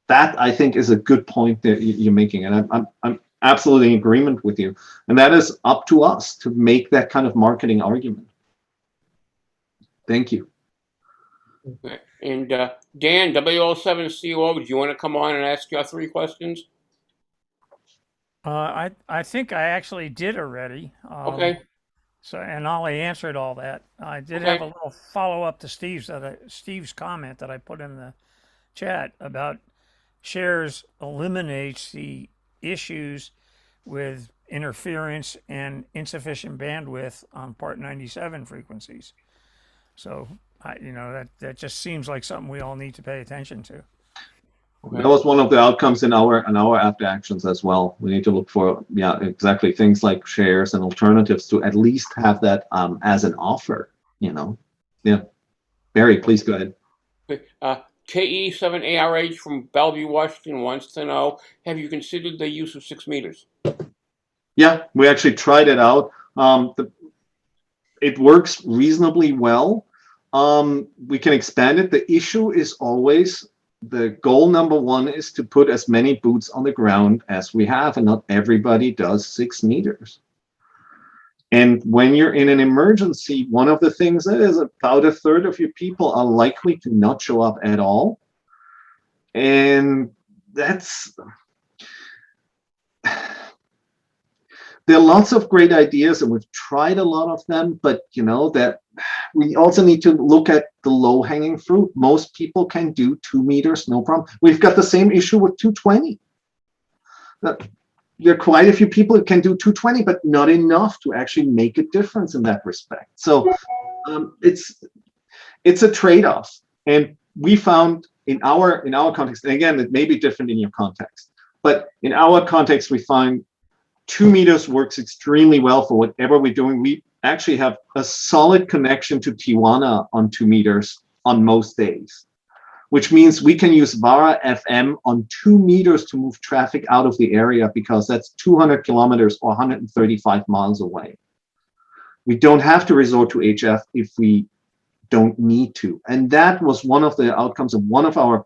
That, I think, is a good point that you're making, and I'm absolutely in agreement with you. And that is up to us to make that kind of marketing argument. Thank you. Okay. And Dan, W07COO, do you want to come on and ask your 3 questions? I think I actually did already. Okay. So, and Ollie answered all that. I did have a little follow up to Steve's comment that I put in the chat about shares eliminates the issues with interference and insufficient bandwidth on Part 97 frequencies. So, that just seems like something we all need to pay attention to. Okay. That was one of the outcomes in our after actions as well. We need to look for, exactly, things like shares and alternatives to at least have that as an offer, Yeah. Barry, please go ahead. Okay. KE7ARH from Bellevue, Washington wants to know, have you considered the use of 6 meters? Yeah, we actually tried it out. It works reasonably well. We can expand it. The issue is always, the goal number 1 is to put as many boots on the ground as we have, and not everybody does 6 meters. And when you're in an emergency, one of the things is about a third of your people are likely to not show up at all. And that's, there are lots of great ideas, and we've tried a lot of them, but that we also need to look at the low-hanging fruit. Most people can do 2 meters, no problem. We've got the same issue with 220. There are quite a few people who can do 220, but not enough to actually make a difference in that respect. So it's a trade-off, and we found in our context, and again, it may be different in your context, but in our context, we find 2 meters works extremely well for whatever we're doing. We actually have a solid connection to Tijuana on 2 meters on most days, which means we can use VARA FM on 2 meters to move traffic out of the area, because that's 200 kilometers or 135 miles away. We don't have to resort to HF if we don't need to. And that was one of the outcomes of one of our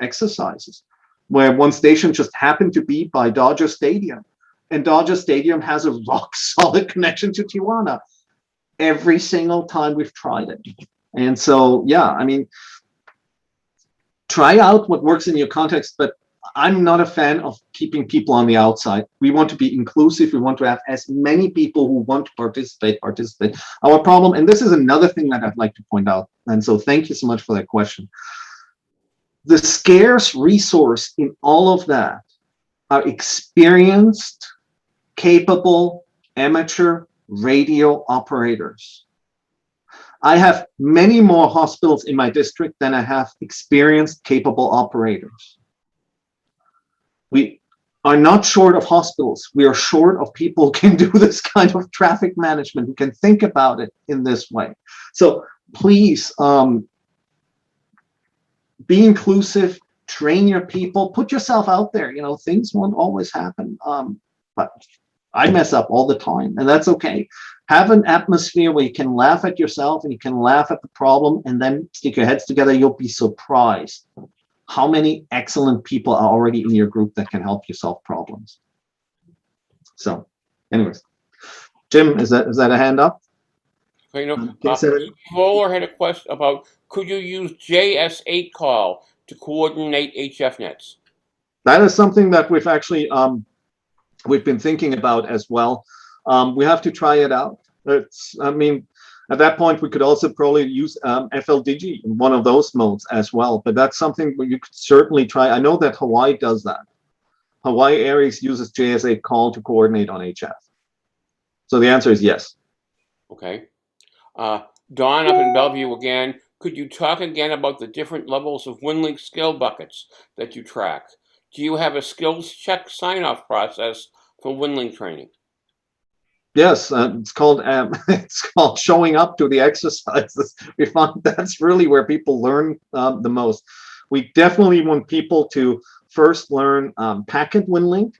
exercises, where one station just happened to be by Dodger Stadium, and Dodger Stadium has a rock solid connection to Tijuana every single time we've tried it. And so, try out what works in your context, but I'm not a fan of keeping people on the outside. We want to be inclusive. We want to have as many people who want to participate. Our problem, and this is another thing that I'd like to point out, and so thank you so much for that question. The scarce resource in all of that are experienced, capable, amateur radio operators. I have many more hospitals in my district than I have experienced, capable operators. We are not short of hospitals. We are short of people who can do this kind of traffic management, who can think about it in this way. So please, be inclusive, train your people, put yourself out there. Things won't always happen, but I mess up all the time, and that's okay. Have an atmosphere where you can laugh at yourself and you can laugh at the problem, and then stick your heads together. You'll be surprised how many excellent people are already in your group that can help you solve problems. So, anyways, Jim, is that a hand up? Roller had a question about, could you use JS8 call to coordinate HF nets? That is something that we've actually we've been thinking about as well. We have to try it out. I mean, at that point, we could also probably use FLDG in one of those modes as well. But that's something where you could certainly try. I know that Hawaii does that. Hawaii ARRL uses JSA call to coordinate on HF. So the answer is yes. Okay. Don up in Bellevue again. Could you talk again about the different levels of WinLink skill buckets that you track? Do you have a skills check sign-off process for WinLink training? Yes, it's called showing up to the exercises. We found that's really where people learn the most. We definitely want people to first learn packet WinLink,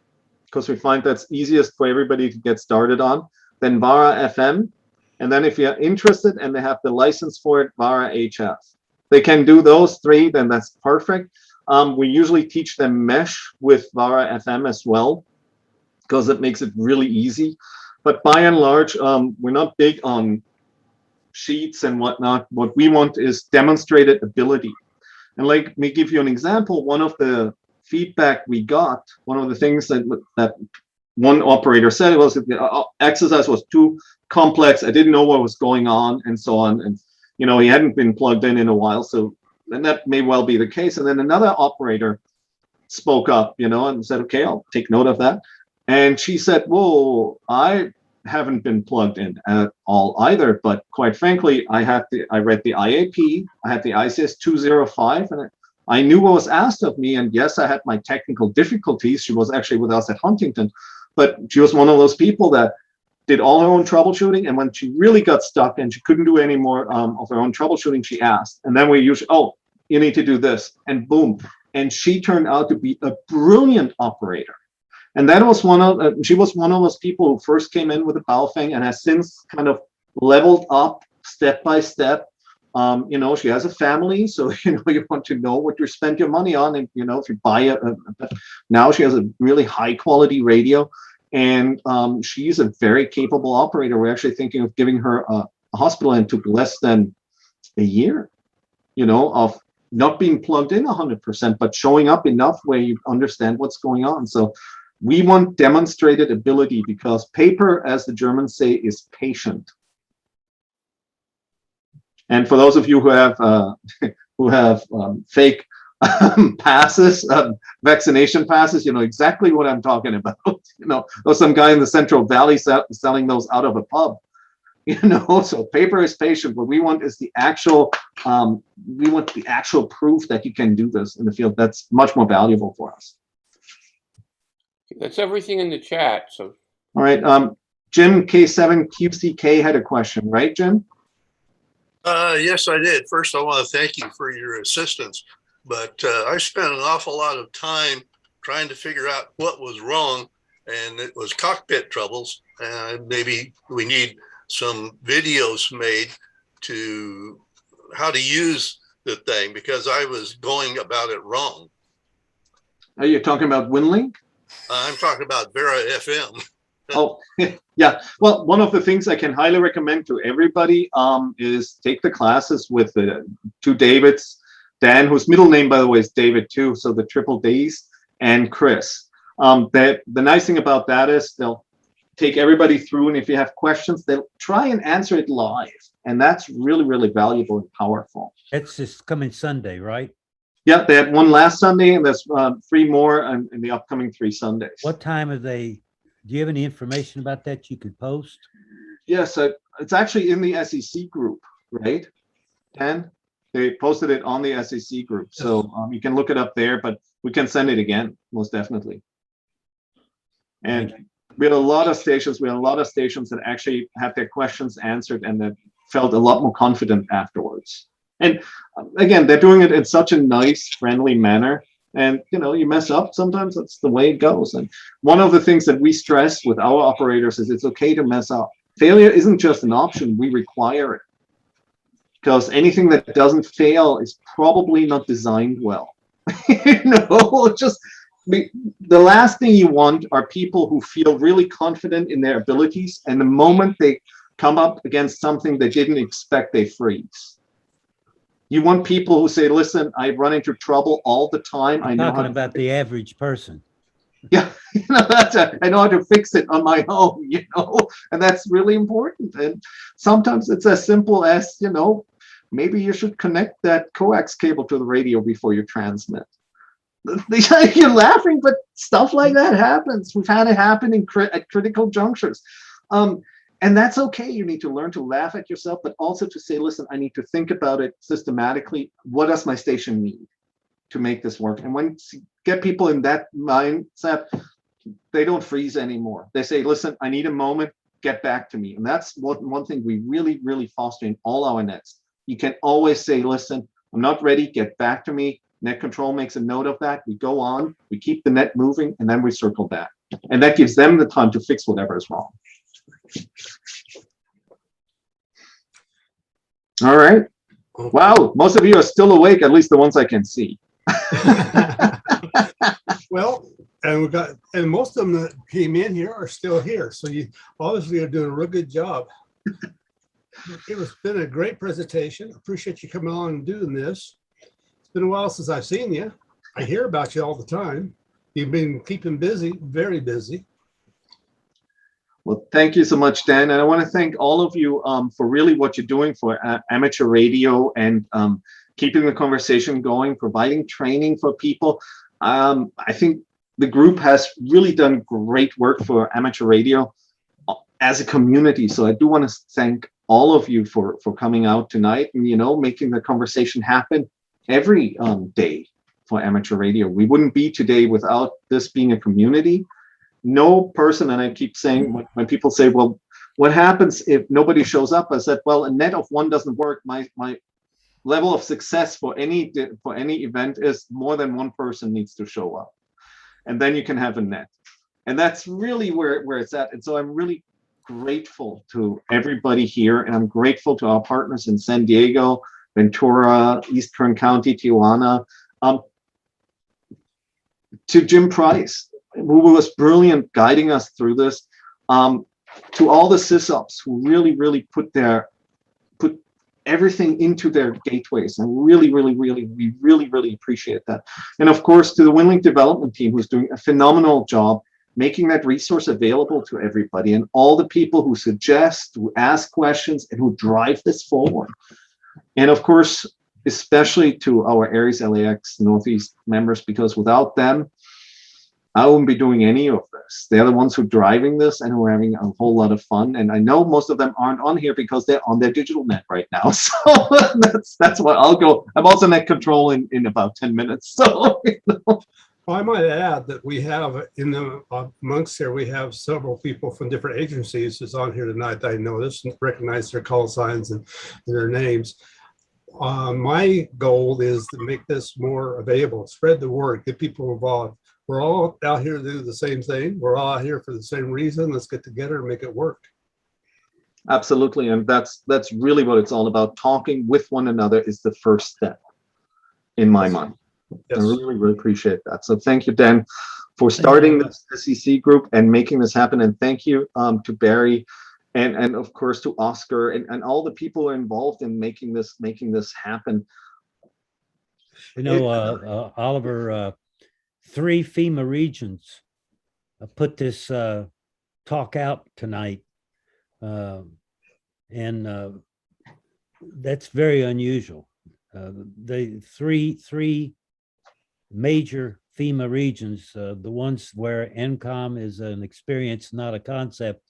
because we find that's easiest for everybody to get started on. Then VARA FM, and then if you're interested and they have the license for it, VARA HF. They can do those three, then that's perfect. We usually teach them mesh with VARA FM as well, because it makes it really easy. But by and large, we're not big on sheets and whatnot. What we want is demonstrated ability. And let me give you an example. One of the feedback we got, one of the things that one operator said, it was that the exercise was too complex. I didn't know what was going on and so on. And, you know, he hadn't been plugged in a while. So, and that may well be the case. And then another operator spoke up, you know, and said, okay, I'll take note of that. And she said, whoa, I haven't been plugged in at all either. But quite frankly, I read the IAP, I had the ICS 205, and I knew what was asked of me. And yes, I had my technical difficulties. She was actually with us at Huntington, but she was one of those people that did all her own troubleshooting. And when she really got stuck and she couldn't do any more of her own troubleshooting, she asked. And then we usually, oh, you need to do this, and boom. And she turned out to be a brilliant operator. And that was she was one of those people who first came in with a Baofeng and has since kind of leveled up step by step. You know, she has a family, so, you know, you want to know what you spend your money on. And, you know, if you buy now she has a really high quality radio, and she's a very capable operator. We're actually thinking of giving her a hospital, and took less than a year, you know, of not being plugged in 100%, but showing up enough where you understand what's going on. So we want demonstrated ability, because paper, as the Germans say, is patient. And for those of you who have fake passes, vaccination passes, you know exactly what I'm talking about. You know, there's some guy in the Central Valley selling those out of a pub. You know, so paper is patient. What we want is the actual, we want the actual proof that you can do this in the field. That's much more valuable for us. That's everything in the chat. So, all right, Jim K7QCK had a question, right, Jim? Yes, I did. First, I want to thank you for your assistance, but I spent an awful lot of time trying to figure out what was wrong, and it was cockpit troubles. Maybe we need some videos made to how to use the thing, because I was going about it wrong. Are you talking about WinLink? I'm talking about VARA FM. Oh, yeah. Well, one of the things I can highly recommend to everybody is take the classes with the two Davids, Dan, whose middle name, by the way, is David too, so the triple Ds, and Chris. The nice thing about that is they'll take everybody through, and if you have questions, they'll try and answer it live. And that's really, really valuable and powerful. It's this coming Sunday, right? Yeah, they had one last Sunday, and there's 3 more in the upcoming 3 Sundays. What time are they? Do you have any information about that you could post? Yes, it's actually in the SEC group, right? Dan, they posted it on the SEC group, so you can look it up there, but we can send it again, most definitely. And we had a lot of stations. We had a lot of stations that actually had their questions answered and that felt a lot more confident afterwards. And again, they're doing it in such a nice, friendly manner. And, you know, you mess up, sometimes that's the way it goes. And one of the things that we stress with our operators is it's okay to mess up. Failure isn't just an option, we require it. Because anything that doesn't fail is probably not designed well. You know, just the last thing you want are people who feel really confident in their abilities, and the moment they come up against something they didn't expect, they freeze. You want people who say, listen, I run into trouble all the time. I'm talking about the average person. Yeah, I know how to fix it on my own, and that's really important. And sometimes it's as simple as, maybe you should connect that coax cable to the radio before you transmit. You're laughing, but stuff like that happens. We've had it happen at critical junctures. And that's okay. You need to learn to laugh at yourself, but also to say, listen, I need to think about it systematically. What does my station need to make this work? And once you get people in that mindset, they don't freeze anymore. They say, listen, I need a moment, get back to me. And that's one thing we really, really foster in all our nets. You can always say, listen, I'm not ready, get back to me. Net control makes a note of that. We go on, we keep the net moving, and then we circle back. And that gives them the time to fix whatever is wrong. All right. Wow, most of you are still awake, at least the ones I can see. Well, and most of them that came in here are still here. So you obviously are doing a real good job. It's been a great presentation. Appreciate you coming on and doing this. It's been a while since I've seen you. I hear about you all the time. You've been keeping busy, very busy. Well, thank you so much, Dan. And I want to thank all of you for really what you're doing for amateur radio and keeping the conversation going, providing training for people. I think the group has really done great work for amateur radio as a community. So I do want to thank all of you for coming out tonight and, making the conversation happen every day for amateur radio. We wouldn't be today without this being a community. No person, and I keep saying when people say, well, what happens if nobody shows up? I said, well, a net of one doesn't work. My level of success for any event is more than one person needs to show up. And then you can have a net. And that's really where it's at. And so I'm really grateful to everybody here. And I'm grateful to our partners in San Diego, Ventura, East Kern County, Tijuana, to Jim Price, who was brilliant guiding us through this, to all the sysops who really put everything into their gateways, and we really appreciate that. And of course, to the WinLink development team, who's doing a phenomenal job making that resource available to everybody, and all the people who suggest, who ask questions, and who drive this forward. And of course, especially to our Aries LAX Northeast members, because without them, I wouldn't be doing any of this. They're the ones who are driving this and who are having a whole lot of fun. And I know most of them aren't on here because they're on their digital net right now. So that's why I'll go. I'm also net control in about 10 minutes. So, Well, I might add that we have in the amongst here, we have several people from different agencies who's on here tonight that I noticed and recognize their call signs and their names. My goal is to make this more available, spread the word, get people involved. We're all out here to do the same thing. We're all out here for the same reason. Let's get together and make it work. absolutely. And that's really what it's all about. Talking with one another is the first step in my mind. Yes. I really appreciate that. So thank you, Dan, for starting this SEC group and making this happen. And thank you to Barry and of course to Oscar and all the people who are involved in making this happen. Oliver, 3 FEMA regions put this talk out tonight. And that's very unusual. The three major FEMA regions, the ones where NCOM is an experience, not a concept,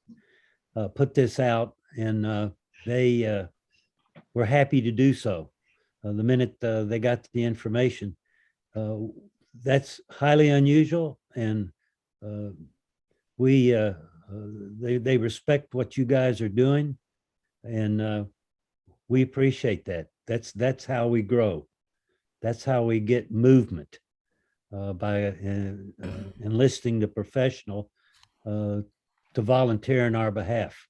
put this out, and they were happy to do so. The minute they got the information, that's highly unusual, and they respect what you guys are doing, and we appreciate that. That's how we grow. That's how we get movement, by enlisting the professional to volunteer on our behalf.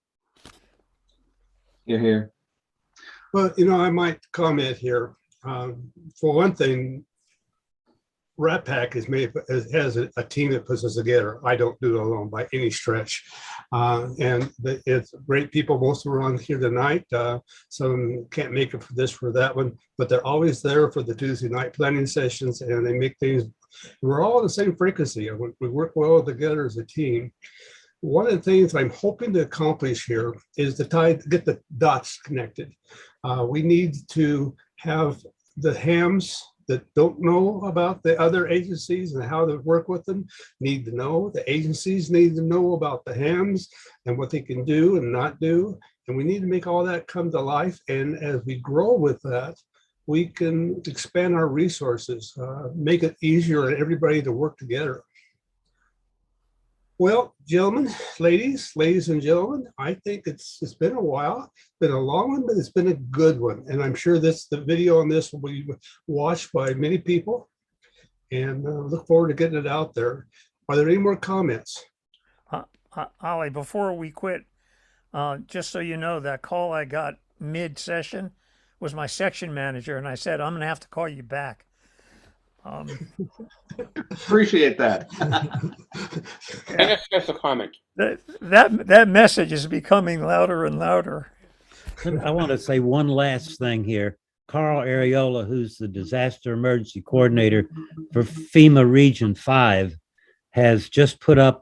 You're here. Well, I might comment here. For one thing, Rat Pack has a team that puts us together. I don't do it alone by any stretch. And it's great people. Most of them are on here tonight. Some can't make it for this, for that one, but they're always there for the Tuesday night planning sessions, and they make things We're all on the same frequency. We work well together as a team. One of the things I'm hoping to accomplish here is to get the dots connected. We need to have the hams that don't know about the other agencies and how to work with them need to know. The agencies need to know about the hams and what they can do and not do. And we need to make all that come to life. And as we grow with that, we can expand our resources, make it easier for everybody to work together. Well, gentlemen, ladies and gentlemen, I think it's been a while. It's been a long one, but it's been a good one. And I'm sure the video on this will be watched by many people. And look forward to getting it out there. Are there any more comments? Ollie, before we quit, just so you know, that call I got mid-session was my section manager, and I said, I'm going to have to call you back. Appreciate that. Dennis has a comment. That message is becoming louder and louder. I want to say one last thing here. Carl Ariola, who's the disaster emergency coordinator for FEMA Region 5, has just put up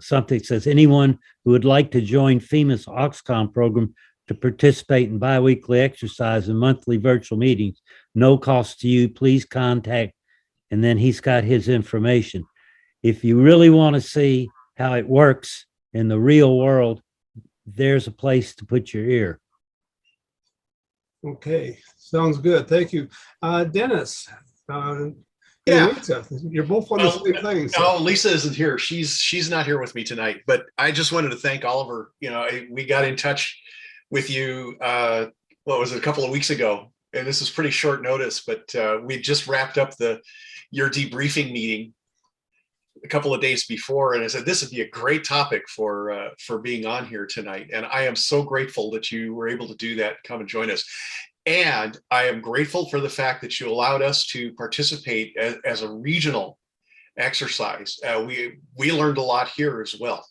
something that says anyone who would like to join FEMA's Oxcom program to participate in biweekly exercise and monthly virtual meetings, no cost to you, please contact, and then he's got his information. If you really want to see how it works in the real world, there's a place to put your ear. Okay, sounds good. Thank you. Dennis, Yeah. Lisa, you're both on the same thing. So. No, Lisa isn't here. She's not here with me tonight, but I just wanted to thank Oliver. You know, we got in touch with you, what was it, a couple of weeks ago, and this is pretty short notice, but we just wrapped up your debriefing meeting a couple of days before, and I said this would be a great topic for being on here tonight, and I am so grateful that you were able to do that, come and join us. And I am grateful for the fact that you allowed us to participate as a regional exercise. We learned a lot here as well.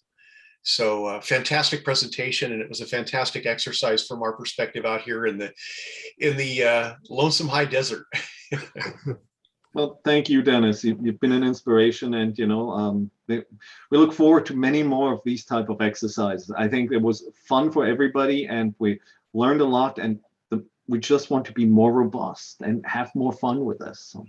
So fantastic presentation, and it was a fantastic exercise from our perspective out here in the lonesome high desert. Well, thank you, Dennis. You've been an inspiration, and we look forward to many more of these type of exercises. I think it was fun for everybody, and we learned a lot, and we just want to be more robust and have more fun with this. So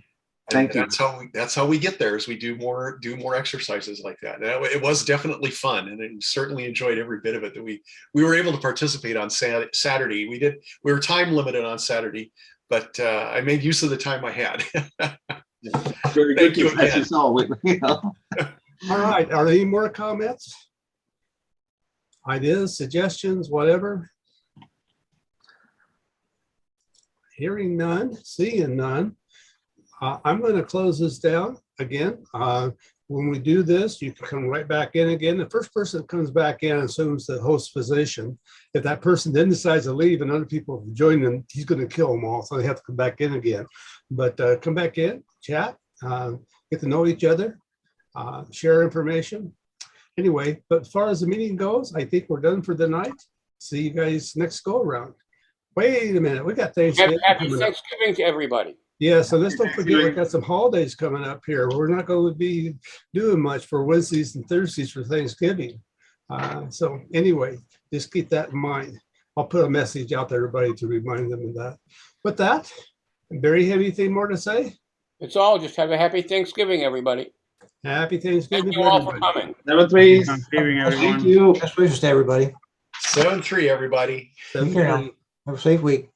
thank you. That's how we get there, is we do more exercises like that. It was definitely fun, and I certainly enjoyed every bit of it that we were able to participate on Saturday. We were time limited on Saturday, but I made use of the time I had. Very Thank good you to catch again. us all. All right, are there any more comments? Ideas, suggestions, whatever? Hearing none, seeing none. I'm going to close this down again. When we do this, you can come right back in again. The first person that comes back in assumes the host position. If that person then decides to leave and other people join them, he's going to kill them all. So they have to come back in again. But come back in, chat, get to know each other, share information. Anyway, but as far as the meeting goes, I think we're done for the night. See you guys next go around. Wait a minute, we got Thanksgiving. Happy Thanksgiving to everybody. Yeah, so let's don't forget we got some holidays coming up here. We're not going to be doing much for Wednesdays and Thursdays for Thanksgiving. So anyway, just keep that in mind. I'll put a message out to everybody to remind them of that. With that, Barry, have anything more to say? It's all. Just have a happy Thanksgiving, everybody. Happy Thanksgiving. Thank you all for coming. Thank you. Best wishes to everybody. 7-3, everybody. Take care now. Have a safe week.